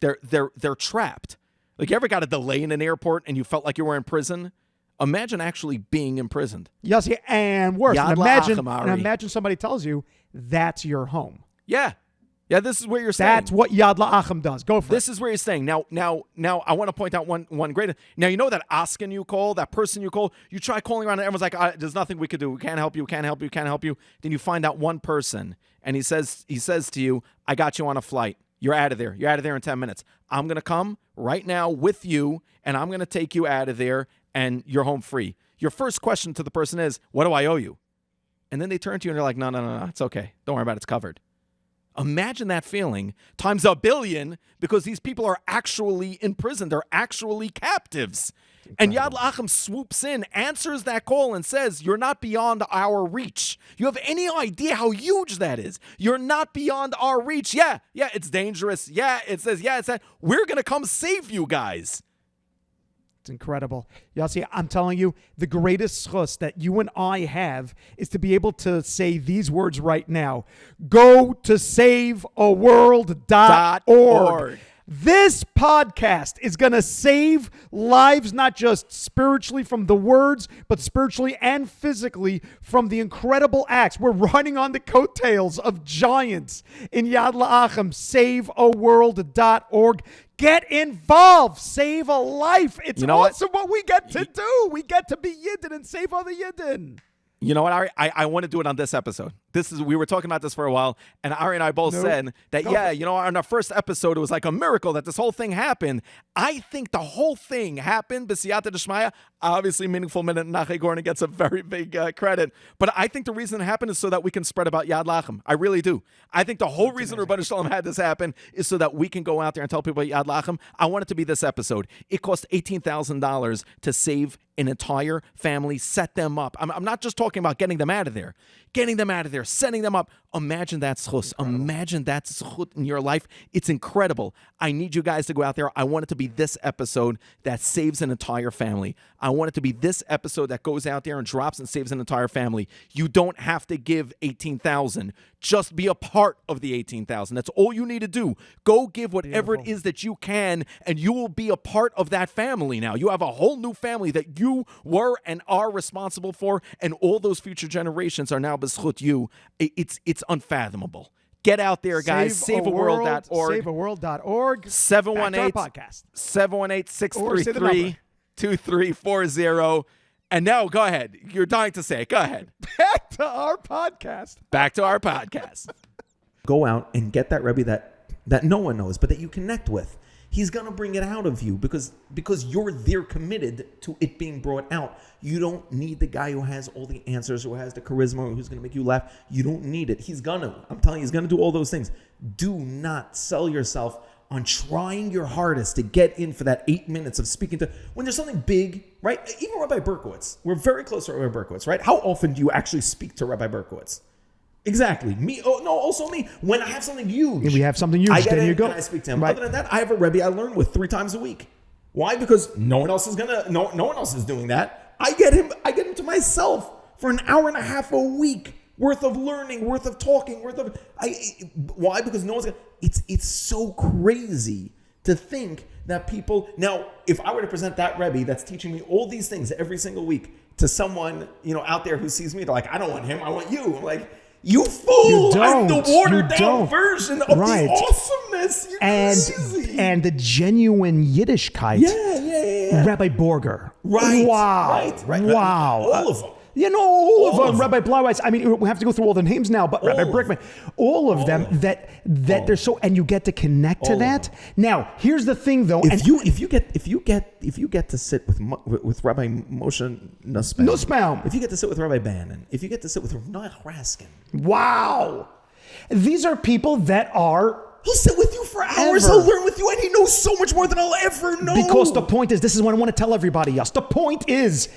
B: They're trapped. Like, you ever got a delay in an airport and you felt like you were in prison? Imagine actually being imprisoned.
A: Yes, and worse. And imagine somebody tells you that's your home.
B: Yeah. Yeah, this is where you're staying.
A: That's what Yad La'achim does. Go for it.
B: This is where you're staying. Now, I want to point out one great. Now, you know that Askin you call, that person you call, you try calling around and everyone's like, there's nothing we could do. We can't help you, can't help you, can't help you. Then you find out one person and he says to you, I got you on a flight. You're out of there. You're out of there in 10 minutes. I'm going to come right now with you and I'm going to take you out of there and you're home free. Your first question to the person is, what do I owe you? And then they turn to you and they're like, no, it's okay. Don't worry about it. It's covered. Imagine that feeling times 1 billion because these people are actually in prison. They're actually captives. And Yad La'achim swoops in, answers that call and says, you're not beyond our reach. You have any idea how huge that is? You're not beyond our reach. Yeah, it's dangerous. Yeah, it says, it's that. We're going to come save you guys.
A: It's incredible. Yossi, I'm telling you, the greatest schus that you and I have is to be able to say these words right now. Go to saveaworld.org. This podcast is going to save lives, not just spiritually from the words, but spiritually and physically from the incredible acts. We're riding on the coattails of giants in Yad La'achim. Saveaworld.org. Get involved. Save a life. It's awesome what we get to do. We get to be Yidden and save other Yidden.
B: You know what, Ari? I want to do it on this episode. We were talking about this for a while, and Ari and I both said that, on our first episode, it was like a miracle that this whole thing happened. I think the whole thing happened, b'siyata d'shmaya. Obviously, Meaningful Minute, Nachai Gorney gets a very big credit. But I think the reason it happened is so that we can spread about Yad La'achim. I really do. I think the whole reason Rebbeinu Shalom had this happen is so that we can go out there and tell people about Yad La'achim. I want it to be this episode. It cost $18,000 to save an entire family, set them up. I'm not just talking about getting them out of there, setting them up. Imagine that schus. Imagine that schut in your life. It's incredible. I need you guys to go out there. I want it to be this episode that saves an entire family. I want it to be this episode that goes out there and drops and saves an entire family. You don't have to give $18,000. Just be a part of the $18,000. That's all you need to do. Go give whatever it is that you can, and you will be a part of that family now. You have a whole new family that you were and are responsible for, and all those future generations are now b'schut you. It's unfathomable. Get out there, guys. Saveaworld.org.
A: Saveaworld.org.
B: 718-633-2340. And now, go ahead. You're dying to say it. Go ahead.
A: Back to our podcast.
B: Back to our podcast.
C: Go out and get that Rebbe that no one knows, but that you connect with. He's going to bring it out of you because you're there committed to it being brought out. You don't need the guy who has all the answers, who has the charisma, who's going to make you laugh. You don't need it. I'm telling you, he's going to do all those things. Do not sell yourself on trying your hardest to get in for that 8 minutes of speaking to, when there's something big, right? Even Rabbi Berkowitz. We're very close to Rabbi Berkowitz, right? How often do you actually speak to Rabbi Berkowitz? Exactly. Me. Oh no. Also me. When I have something huge,
A: If we have something huge,
C: I get
A: then
C: in
A: you go.
C: and I speak to him.
A: Right.
C: Other than that, I have a Rebbe I learn with 3 times a week. Why? Because no one else is no one else is doing that. I get him to myself for an hour and a half a week worth of learning, worth of talking, why? Because no one's gonna. It's so crazy to think that people. Now, if I were to present that Rebbe that's teaching me all these things every single week to someone out there who sees me, they're like, I don't want him, I want you. I'm like, you fool! I'm the watered down version of the awesomeness. You're crazy.
A: And the genuine Yiddishkeit.
C: Yeah.
A: Rabbi Borger.
C: Right.
A: Wow.
C: Right.
A: Wow.
C: All of them.
A: All of them.
C: them.
A: Rabbi Blauweiss. I mean, we have to go through all the names now, but Rabbi Brickman. All of them that they're so, and you get to connect to that. Now, here's the thing, though.
C: If you get to sit with Rabbi Moshe
A: Nussbaum,
C: if you get to sit with Rabbi Bannon, if you get to sit with Noach Raskin,
A: wow, these are people that are.
C: He'll sit with you for hours. He'll learn with you, and he knows so much more than I'll ever know.
A: Because the point is, this is what I want to tell everybody else. The point is,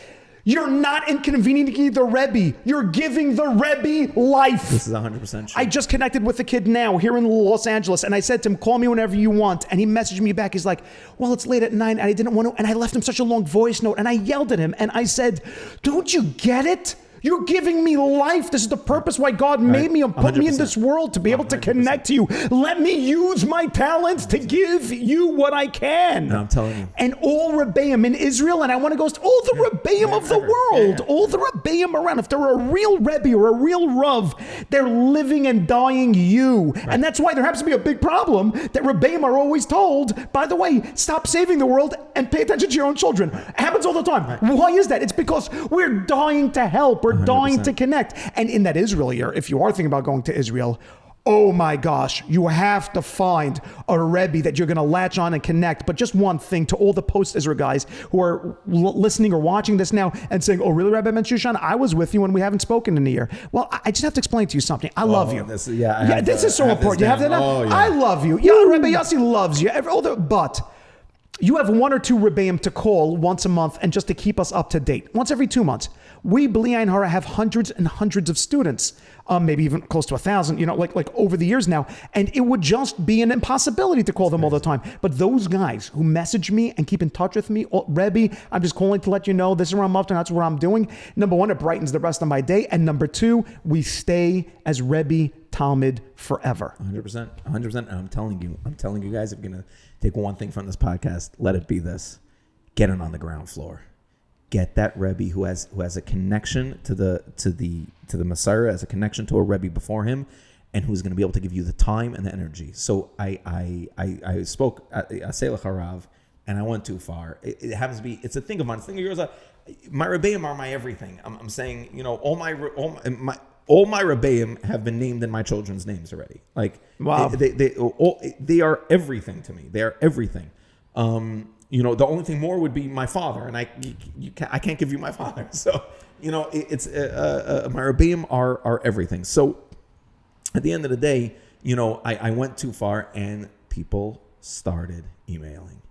A: you're not inconveniencing the Rebbe. You're giving the Rebbe life.
C: This is 100% true.
A: I just connected with a kid now here in Los Angeles, and I said to him, call me whenever you want. And he messaged me back. He's like, well, it's late at night, and I didn't want to. And I left him such a long voice note, and I yelled at him, and I said, don't you get it? You're giving me life. This is the purpose why God made me and put me in this world, to be able to connect to you. Let me use my talents to give you what I can.
C: No, I'm telling you.
A: And all Rebbeim in Israel, and I want to go to all the Rebbeim of the world, all the Rebbeim around. If they're a real Rebbe or a real Rav, they're living and dying you. Right. And that's why there happens to be a big problem that Rebbeim are always told, by the way, stop saving the world and pay attention to your own children. It happens all the time. Right. Why is that? It's because we're dying to help. We're dying to connect. And in that Israel year, if you are thinking about going to Israel, oh my gosh, you have to find a Rebbe that you're going to latch on and connect. But just one thing to all the post-Israel guys who are listening or watching this now and saying, oh, really, Rabbi Bensoussans? I was with you and we haven't spoken in a year. Well, I just have to explain to you something. I love you.
C: This
A: is so important. You have that?
C: Oh, yeah.
A: I love you. Yeah, Rabbi Yossi loves you. But you have 1 or 2 Rebbeim to call once a month and just to keep us up to date. Once every 2 months. We, B'li Ayin Hara, have hundreds and hundreds of students, maybe even close to 1,000, like over the years now. And it would just be an impossibility to call them all the time. But those guys who message me and keep in touch with me, Rebbe, I'm just calling to let you know this is where I'm up to, that's what I'm doing. Number 1, it brightens the rest of my day. And number 2, we stay as Rebbe Talmud forever.
C: 100%. And I'm telling you guys, if you're going to take one thing from this podcast, let it be this. Get it on the ground floor. Get that Rebbe who has a connection to the Messiah, has a connection to a Rebbe before him, and who's going to be able to give you the time and the energy. So I spoke at Aselach Harav, and I went too far. It happens to be, it's a thing of mine. It's a thing of yours. My Rebbeim are my everything. I'm saying, all my Rebbeim have been named in my children's names already. Like, wow, they are everything to me. They are everything. The only thing more would be my father, and I can't give you my father. So, it's my Rebbeim are everything. So, at the end of the day, I went too far, and people started emailing,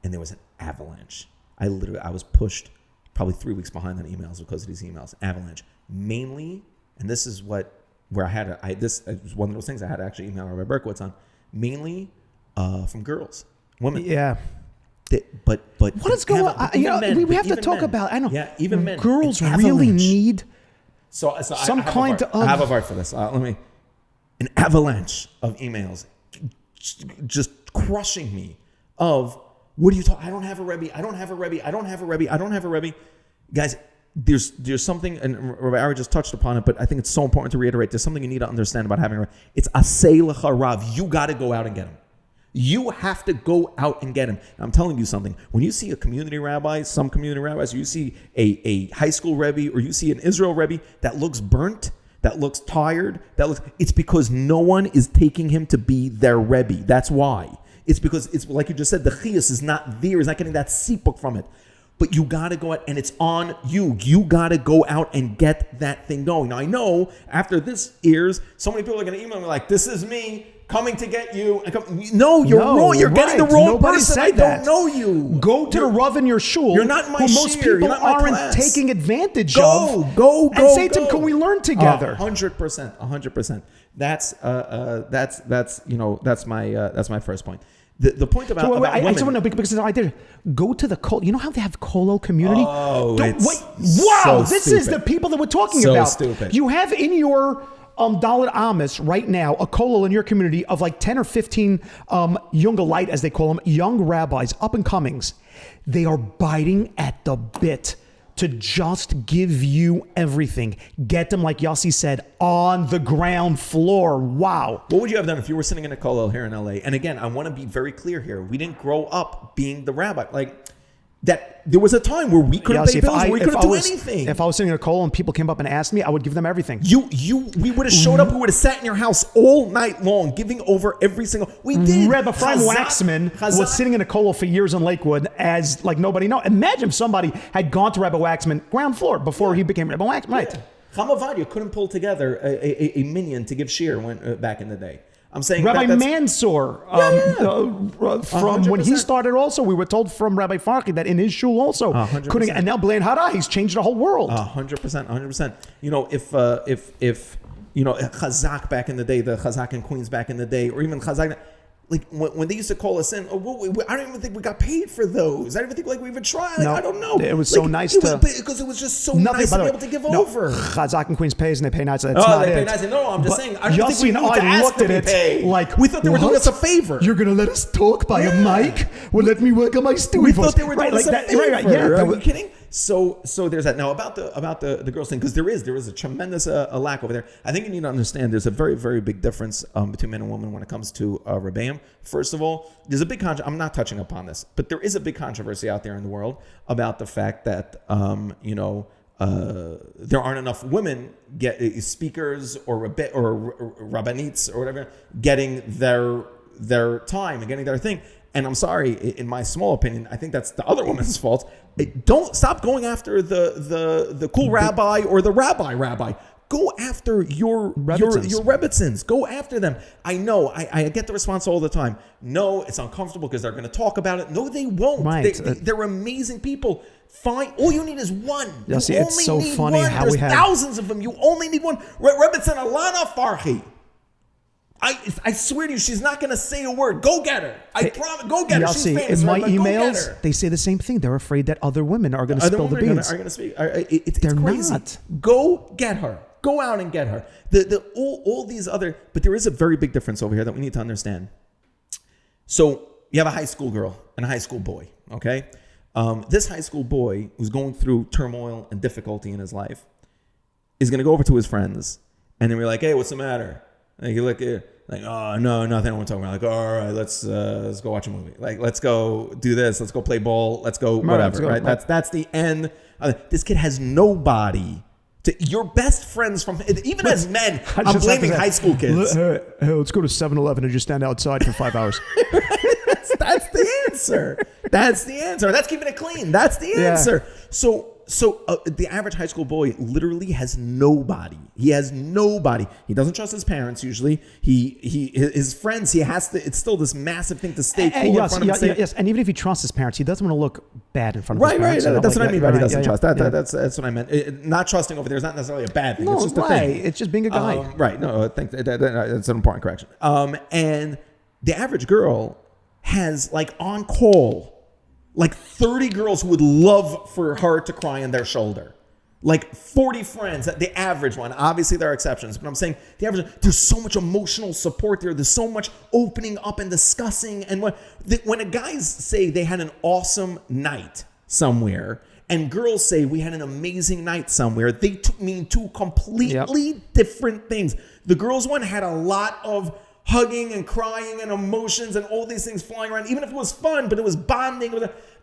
C: and there was an avalanche. I was pushed probably 3 weeks behind on emails because of these emails. Avalanche, mainly, and this is where this was one of those things I had to actually email Rabbi Berkowitz on, mainly from girls, women.
A: Yeah.
C: But
A: what is going on? We have to talk about. I know.
C: Yeah, even men.
A: Girls really need
C: some kind of. I have a heart for this. An avalanche of emails, just crushing me. Of what are you talking? I don't have a Rebbe. I don't have a Rebbe. I don't have a Rebbe. I don't have a Rebbe. Guys, there's something, and Rabbi Ari just touched upon it, but I think it's so important to reiterate. There's something you need to understand about having a Rebbe. It's Asei L'cha Rav. You got to go out and get him. You have to go out and get him. I'm telling you something. When you see a community rabbi, some community rabbis, or you see a high school rebbe, or you see an Israel rebbe that looks burnt, that looks tired, it's because no one is taking him to be their rebbe. That's why. It's because it's like you just said, the chiyus is not there. He's not getting that sipuk from it. But you got to go out, and it's on you. You got to go out and get that thing going. Now, I know after this airs, so many people are going to email me like, this is me coming to get you. No, you're wrong. You're getting the wrong person. I don't know you.
A: Go to the Rav in your shul.
C: You're not in my
A: who most
C: shir.
A: people aren't taking advantage of.
C: Go.
A: And say to him, can we learn together?
C: 100%. 100%. That's my first point. The point about women.
A: I just want to know, because I did go to the kol. You know how they have kolel community?
C: Oh,
A: this is the people that we're talking about.
C: So stupid.
A: You have in your Dalit Amos right now a kolel in your community of like 10 or 15 younger light, as they call them, young rabbis, up and comings. They are biting at the bit to just give you everything. Get them, like Yossi said, on the ground floor. Wow.
C: What would you have done if you were sitting in a kollel here in LA? And again, I want to be very clear here. We didn't grow up being the rabbi. Like, that there was a time where we couldn't pay bills, we couldn't do anything.
A: If I was sitting in a kollel and people came up and asked me, I would give them everything.
C: We would have showed up. We would have sat in your house all night long, giving over every single. We did.
A: Rebbe Chaim Waxman was sitting in a kollel for years in Lakewood as like nobody knows. Imagine if somebody had gone to Rebbe Waxman ground floor before he became Rebbe Waxman. Right.
C: Chamavadia couldn't pull together a minion to give shir back in the day. I'm saying
A: Rabbi Mansour, from when he started also, we were told from Rabbi Farki that in his shul also couldn't, and now Blaine Hara, he's changed the whole world.
C: 100%. You know, if you know, Chazak back in the day, the Chazak in Queens back in the day, or even Chazak, like when they used to call us in, I don't even think we got paid for those. I don't even think like we even tried. Like, I don't know.
A: It was so nice
C: because it was just so nice to be able to give over.
A: Chazak and Queens pays and they pay nice. That's not
C: they pay
A: it.
C: nice. No, I'm just saying. I don't think we knew to
A: I
C: ask
A: looked
C: them
A: at
C: to pay.
A: Like
C: we thought they were doing us a favor.
A: You're gonna let us talk by a mic? Well, let me work on my Stewie
C: We
A: voice.
C: thought they were doing us a favor.
A: Right. Yeah.
C: Are you kidding? So there's that. Now about the girls thing, because there is a tremendous lack over there. I think you need to understand there's a very, very big difference between men and women when it comes to Rebbeim. First of all, there's a big I'm not touching upon this, but there is a big controversy out there in the world about the fact that there aren't enough women speakers or rabbanites or whatever getting their time and getting their thing. And I'm sorry, in my small opinion, I think that's the other woman's fault. Don't stop going after the cool rabbi or the rabbi. Go after your Rebbitzins. Go after them. I know. I get the response all the time. No, it's uncomfortable because they're going to talk about it. No, they won't.
A: Right.
C: They're amazing people. Fine. All you need is one.
A: Yeah, see, it's so funny
C: one.
A: how
C: There's
A: we have
C: thousands of them. You only need one. Rebbitzin Alana Farhi. I swear to you, she's not going to say a word. Go get her. I promise. Go get her. She's famous.
A: In my
C: right?
A: emails, they say the same thing. They're afraid that other women are going to spill the beans.
C: Are going to speak. It's
A: They're
C: crazy.
A: not.
C: Go get her. Go out and get her. All these other, but there is a very big difference over here that we need to understand. So you have a high school girl and a high school boy. Okay, this high school boy who's going through turmoil and difficulty in his life is going to go over to his friends and then we're like, "Hey, what's the matter?" Like you look at. Like, oh, no, nothing I want to talk about. Like, all right, let's go watch a movie. Like, let's go do this. Let's go play ball. Let's go whatever, right? That's the end. This kid has nobody. Your best friends from, even as men, I'm blaming high school kids.
A: Hey, let's go to 7-Eleven and just stand outside for 5 hours.
C: That's the answer. That's the answer. That's keeping it clean. That's the answer. So the average high school boy literally has nobody. He has nobody. He doesn't trust his parents usually. His friends. He has to. It's still this massive thing to stay cool in front of him.
A: Yes, and even if he trusts his parents, he doesn't want to look bad in front of his parents.
C: Right. That's what I mean by he doesn't trust. That's what I meant. Not trusting over there is not necessarily a bad thing. It's just a thing.
A: It's just being a guy.
C: Right. No, I think that's an important correction. And the average girl has like on call. Like 30 girls who would love for her to cry on their shoulder. Like 40 friends, the average one. Obviously, there are exceptions, but I'm saying the average. There's so much emotional support there. There's so much opening up and discussing. And when guys say they had an awesome night somewhere, and girls say we had an amazing night somewhere, they mean two completely different things. The girls one had a lot of hugging and crying and emotions and all these things flying around, even if it was fun, but it was bonding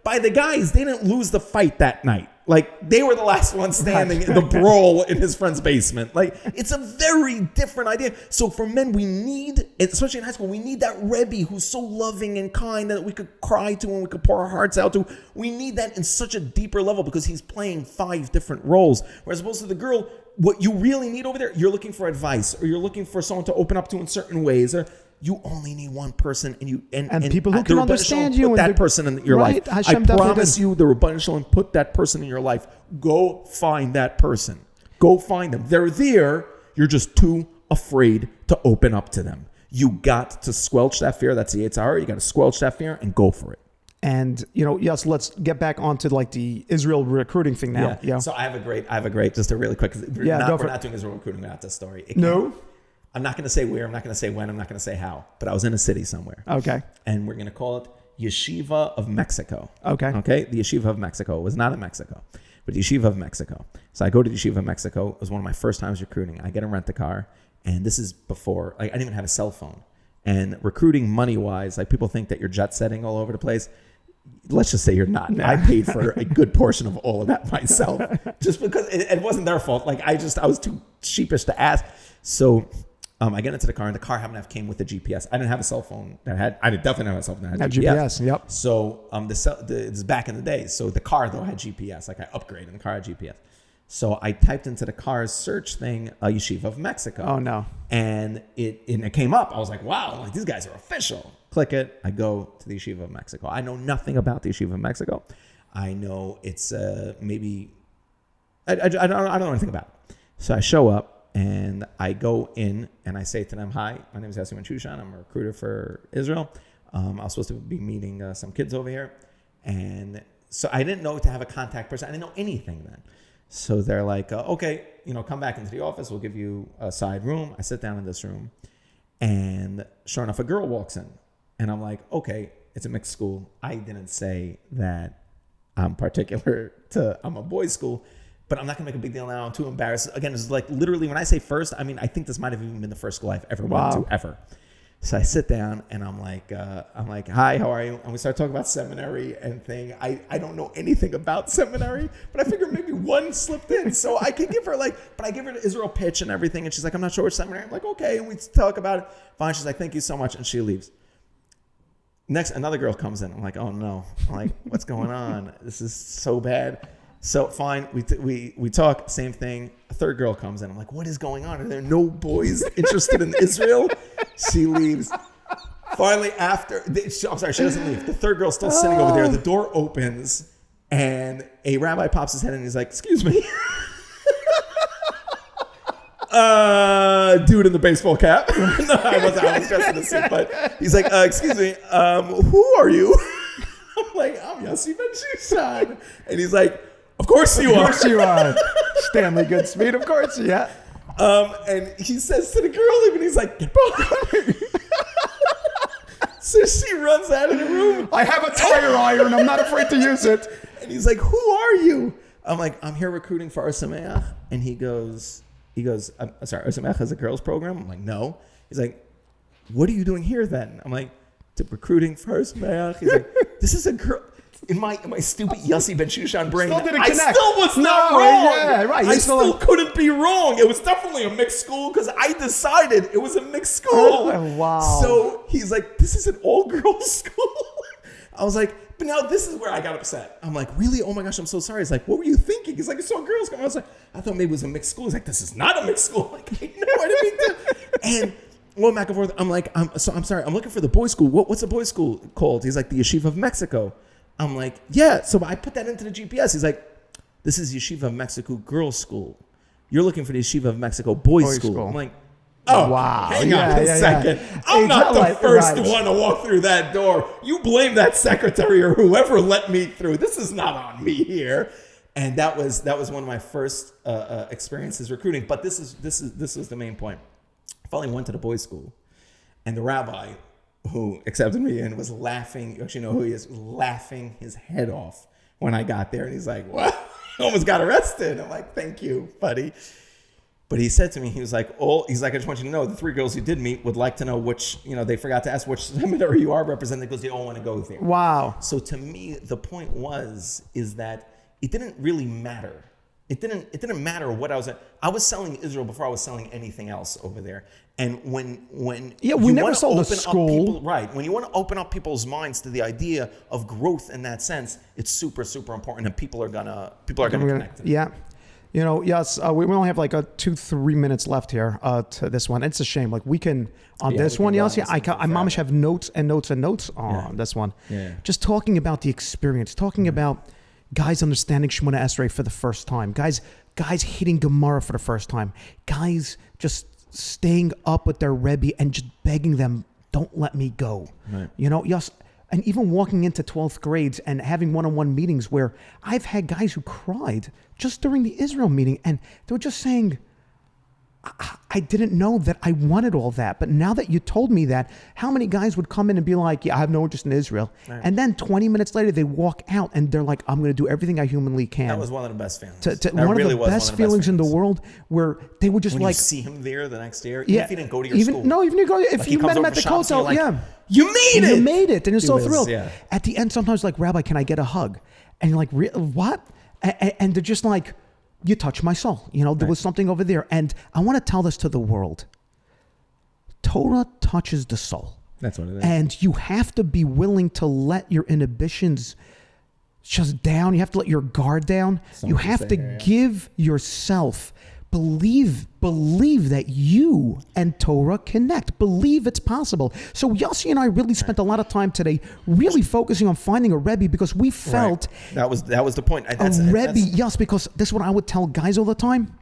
C: by the guys. They didn't lose the fight that night. Like, they were the last ones standing in the brawl in his friend's basement. Like, it's a very different idea. So for men, we need, especially in high school, we need that Rebbe who's so loving and kind that we could cry to and we could pour our hearts out to. We need that in such a deeper level because he's playing 5 different roles. Whereas opposed to the girl, what you really need over there, you're looking for advice or you're looking for someone to open up to in certain ways, or you only need one person, and
A: people who can understand you.
C: Put that person in your life. I promise you, the Rebbeinu Shalom put that person in your life. Go find that person. Go find them. They're there. You're just too afraid to open up to them. You got to squelch that fear. That's the Yetzer Hara. You got to squelch that fear and go for it.
A: And yes, let's get back onto like the Israel recruiting thing now.
C: Yeah. So I have a great, just a really quick. We're not doing Israel recruiting without this story. I'm not going to say where, I'm not going to say when, I'm not going to say how, but I was in a city somewhere.
A: Okay.
C: And we're going to call it Yeshiva of Mexico.
A: Okay.
C: The Yeshiva of Mexico. It was not in Mexico, but Yeshiva of Mexico. So I go to the Yeshiva of Mexico. It was one of my first times recruiting. I get a rent-a-car, and this is before, I didn't even have a cell phone. And recruiting money-wise, like people think that you're jet-setting all over the place. Let's just say you're not. Nah. I paid for a good portion of all of that myself, just because it wasn't their fault. Like I was too sheepish to ask. So I get into the car, and the car happened to have came with a GPS. I didn't have a cell phone I definitely didn't have a cell phone that had GPS.
A: Yep.
C: So it's back in the day. So the car though had GPS. Like I upgraded, and the car had GPS. So I typed into the car's search thing, Yeshiva of Mexico.
A: Oh no!
C: And it came up. I was like, wow, like these guys are official. Click it. I go to the Yeshiva of Mexico. I know nothing about the Yeshiva of Mexico. I know it's maybe I don't know anything about it. So I show up. And I go in and I say to them, hi, my name is Yossi Bensoussans. I'm a recruiter for Israel. I was supposed to be meeting some kids over here. And so I didn't know to have a contact person. I didn't know anything then. So they're like, okay, come back into the office. We'll give you a side room. I sit down in this room. And sure enough, a girl walks in. And I'm like, okay, it's a mixed school. I didn't say that I'm a boys' school. But I'm not going to make a big deal now. I'm too embarrassed. Again, it's like literally when I say first, I mean, I think this might have even been the first school I've ever went to ever. So I sit down and I'm like, hi, how are you? And we start talking about seminary and thing. I don't know anything about seminary, but I figured maybe one slipped in. So I could give her but I give her the Israel pitch and everything. And she's like, I'm not sure which seminary. I'm like, okay. And we talk about it. Fine. She's like, thank you so much. And she leaves. Next, another girl comes in. I'm like, oh no. I'm like, what's going on? This is so bad. So fine, we talk, same thing. A third girl comes in. I'm like, what is going on? Are there no boys interested in Israel? She leaves. Finally, I'm sorry, she doesn't leave. The third girl's still sitting over there. The door opens, and a rabbi pops his head in, and he's like, excuse me. Dude in the baseball cap. No, I was dressed in a suit, but he's like, excuse me, who are you? I'm like, I'm Yossi Bensoussans. And he's like, of course you are.
A: Of course you are. Stanley Goodspeed, of course, yeah.
C: And he says to the girl, even he's like, get behind me. So she runs out of the room.
A: I have a tire iron. I'm not afraid to use it.
C: And he's like, who are you? I'm like, I'm here recruiting for Arsameach. And he goes, I'm sorry, Arsameach has a girls program? I'm like, no. He's like, what are you doing here then? I'm like, recruiting for Arsameach. He's like, this is a girl. In my stupid Yossi Bensoussans brain, I still was not wrong.
A: Yeah, right.
C: I still couldn't be wrong. It was definitely a mixed school because I decided it was a mixed school.
A: Oh, wow.
C: So he's like, this is an all-girls school. I was like, but now this is where I got upset. I'm like, really? Oh my gosh, I'm so sorry. He's like, what were you thinking? He's like, I saw girls come. I was like, I thought maybe it was a mixed school. He's like, this is not a mixed school. Like, no, I didn't mean to. And going back and forth, I'm like, I'm sorry. I'm looking for the boys' school. What's the boys' school called? He's like, the Yeshiva of Mexico. I'm like, yeah. So I put that into the GPS. He's like, this is Yeshiva of Mexico girls' school. You're looking for the Yeshiva of Mexico boys' school. I'm like, oh, wow. Hang on a second. Yeah. I'm not the first one to walk through that door. You blame that secretary or whoever let me through. This is not on me here. And that was one of my first experiences recruiting. But this is the main point. I finally went to the boys' school, and the rabbi who accepted me and was laughing. You actually know who he is, laughing his head off when I got there. And he's like, what? I almost got arrested. I'm like, thank you, buddy. But he said to me, he was like, he's like, I just want you to know the 3 girls you did meet would like to know which, they forgot to ask which seminary you are representing because they all want to go there.
A: Wow.
C: So to me, the point is that it didn't really matter. It didn't matter what I was at. I was selling Israel before I was selling anything else over there. And when
A: we never sold a school.
C: Right. When you want to open up people's minds to the idea of growth in that sense, it's super, super important, and people are gonna connect to it.
A: Yeah. Yes, we only have like 2-3 minutes left here to this one. It's a shame. Like we can on this one, yes, I mamish have notes and notes and notes on this one.
C: Yeah.
A: Just talking about the experience, talking about guys understanding Shemona Esrei for the first time, guys hitting Gemara for the first time, guys just staying up with their Rebbe and just begging them, don't let me go.
C: Right.
A: Yes. And even walking into 12th grades and having one-on-one meetings where I've had guys who cried just during the Israel meeting, and they were just saying, I didn't know that I wanted all that. But now that you told me that, how many guys would come in and be like, yeah, I have no interest in Israel. Right. And then 20 minutes later, they walk out and they're like, I'm going to do everything I humanly can.
C: That was one of the best feelings.
A: One of the best feelings in the world, where they would just
C: when
A: like...
C: you see him there the next year, even if you didn't go to your school.
A: No, even if you met him at the hotel,
C: You made it!
A: You made it, and you're so thrilled.
C: Yeah.
A: At the end, sometimes like, Rabbi, can I get a hug? And you're like, what? And they're just like, you touched my soul. There was something over there. And I want to tell this to the world. Torah touches the soul.
C: That's what it is.
A: And you have to be willing to let your inhibitions just down. You have to let your guard down. You have to give yourself, believe that you and Torah connect. Believe it's possible. So Yossi and I really spent a lot of time today really focusing on finding a Rebbe, because we felt
C: that was the point.
A: Yes, because this is what I would tell guys all the time.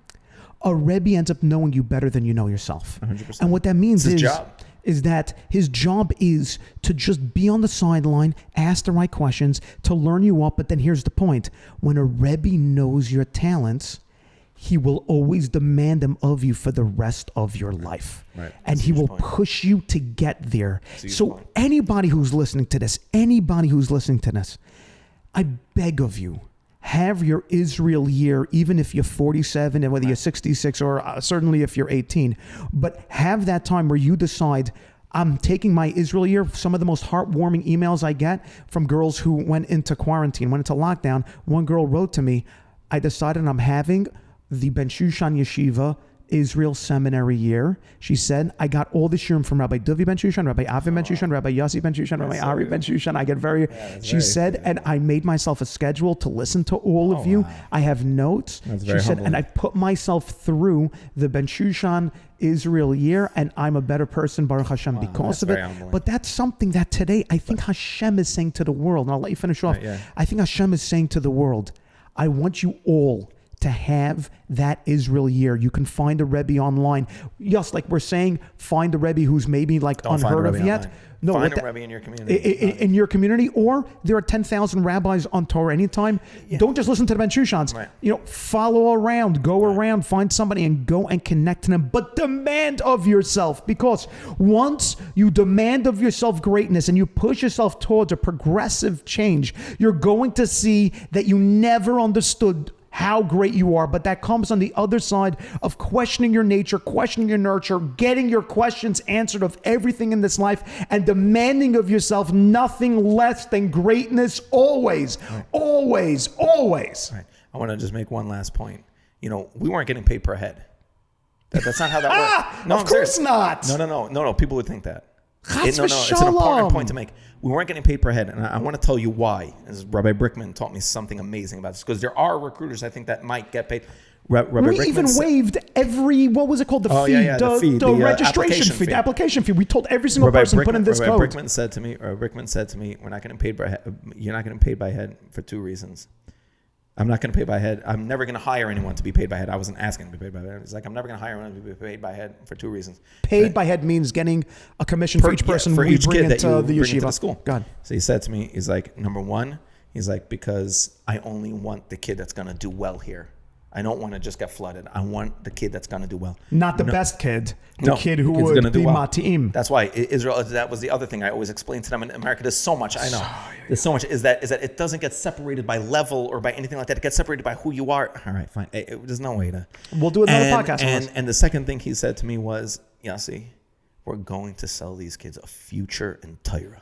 A: A Rebbe ends up knowing you better than you know yourself.
C: 100%.
A: And what that means
C: is
A: that his job is to just be on the sideline, ask the right questions, to learn you up. But then here's the point. When a Rebbe knows your talents, he will always demand them of you for the rest of your life.
C: Right.
A: And he will push you to get there. So anybody who's listening to this, I beg of you, have your Israel year, even if you're 47 and whether you're 66 or certainly if you're 18. But have that time where you decide, I'm taking my Israel year. Some of the most heartwarming emails I get from girls who went into quarantine, went into lockdown. One girl wrote to me, I decided I'm having the Bensoussans Yeshiva Israel seminary year. She said, I got all the shiurim from Rabbi Dovi Bensoussans, Rabbi Avi Bensoussans, Rabbi Yossi Bensoussans, Rabbi Ari Bensoussans. I get she said, and I made myself a schedule to listen to all of you. Wow. I have notes. She said, and I put myself through the Bensoussans Israel year, and I'm a better person, Baruch Hashem, because of it. Humbling. But that's something that today I think Hashem is saying to the world, and I'll let you finish off. I think Hashem is saying to the world, I want you all to have that Israel year. You can find a Rebbe online. Yes, like we're saying, find a Rebbe who's maybe like unheard of yet.
C: Online. No, find a Rebbe in your community.
A: In your community, or there are 10,000 rabbis on Torah anytime. Yeah. Don't just listen to the Bensoussans. Right. Follow around, go around, find somebody and go and connect to them. But demand of yourself, because once you demand of yourself greatness and you push yourself towards a progressive change, you're going to see that you never understood how great you are, but that comes on the other side of questioning your nature, questioning your nurture, getting your questions answered of everything in this life, and demanding of yourself nothing less than greatness always, always, always.
C: Right. I want to just make one last point. We weren't getting paid per head. That's not how that works.
A: No, of course not.
C: No. People would think that.
A: It's an
C: important point to make. We weren't getting paid per head, and I want to tell you why. As Rabbi Brickman taught me something amazing about this, because there are recruiters I think that might get paid.
A: We even waived every, what was it called? The fee, the registration fee, the application fee. We told every single person put in this code.
C: Rabbi Brickman said to me, we're not getting paid by head. You're not getting paid by head for 2 reasons. I'm not going to pay by head. I'm never going to hire anyone to be paid by head. I wasn't asking to be paid by head. It's like, I'm never going to hire anyone to be paid by head for 2 reasons.
A: Paid by head means getting a commission for each person
C: for each
A: bring
C: kid
A: into
C: that
A: the
C: you
A: yeshiva.
C: Into the school.
A: God.
C: So he said to me, he's like, number one, he's like, because I only want the kid that's going to do well here. I don't want to just get flooded. I want the kid that's going to do well.
A: Not the best kid. The kid who
C: kid's
A: would
C: gonna do
A: be
C: well.
A: Matim.
C: That's why Israel, that was the other thing I always explained to them in America. There's so much, I know. There's so much, is that it doesn't get separated by level or by anything like that. It gets separated by who you are. All right, fine. There's no way to.
A: We'll do another podcast on this.
C: And the second thing he said to me was, Yossi, we're going to sell these kids a future in Torah.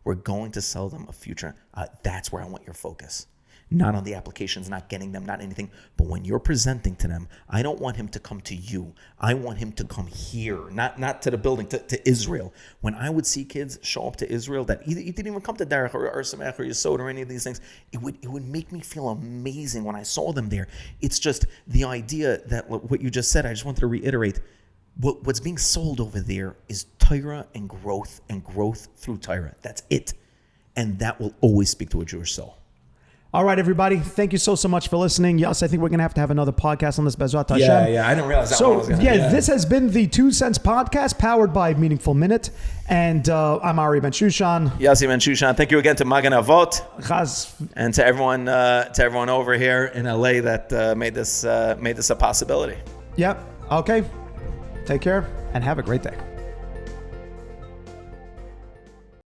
C: We're going to sell them a future. That's where I want your focus. Not on the applications, not getting them, not anything. But when you're presenting to them, I don't want him to come to you. I want him to come here, not to the building, to Israel. When I would see kids show up to Israel that either didn't even come to Derech or Samech or Yesod or any of these things, it would make me feel amazing when I saw them there. It's just the idea that what you just said, I just wanted to reiterate, what's being sold over there is Torah and growth through Torah. That's it. And that will always speak to a Jewish soul.
A: All right, everybody. Thank you so much for listening. Yes, I think we're going to have another podcast on this, Bezrat Hashem.
C: Yeah. I didn't realize that one was going to
A: this has been the 2 Cents Podcast powered by Meaningful Minute. And I'm Ari Bensoussans.
C: Yossi Bensoussans. Thank you again to Magen Avot.
A: Chaz.
C: And to everyone over here in LA that made this a possibility.
A: Yep. Okay. Take care and have a great day.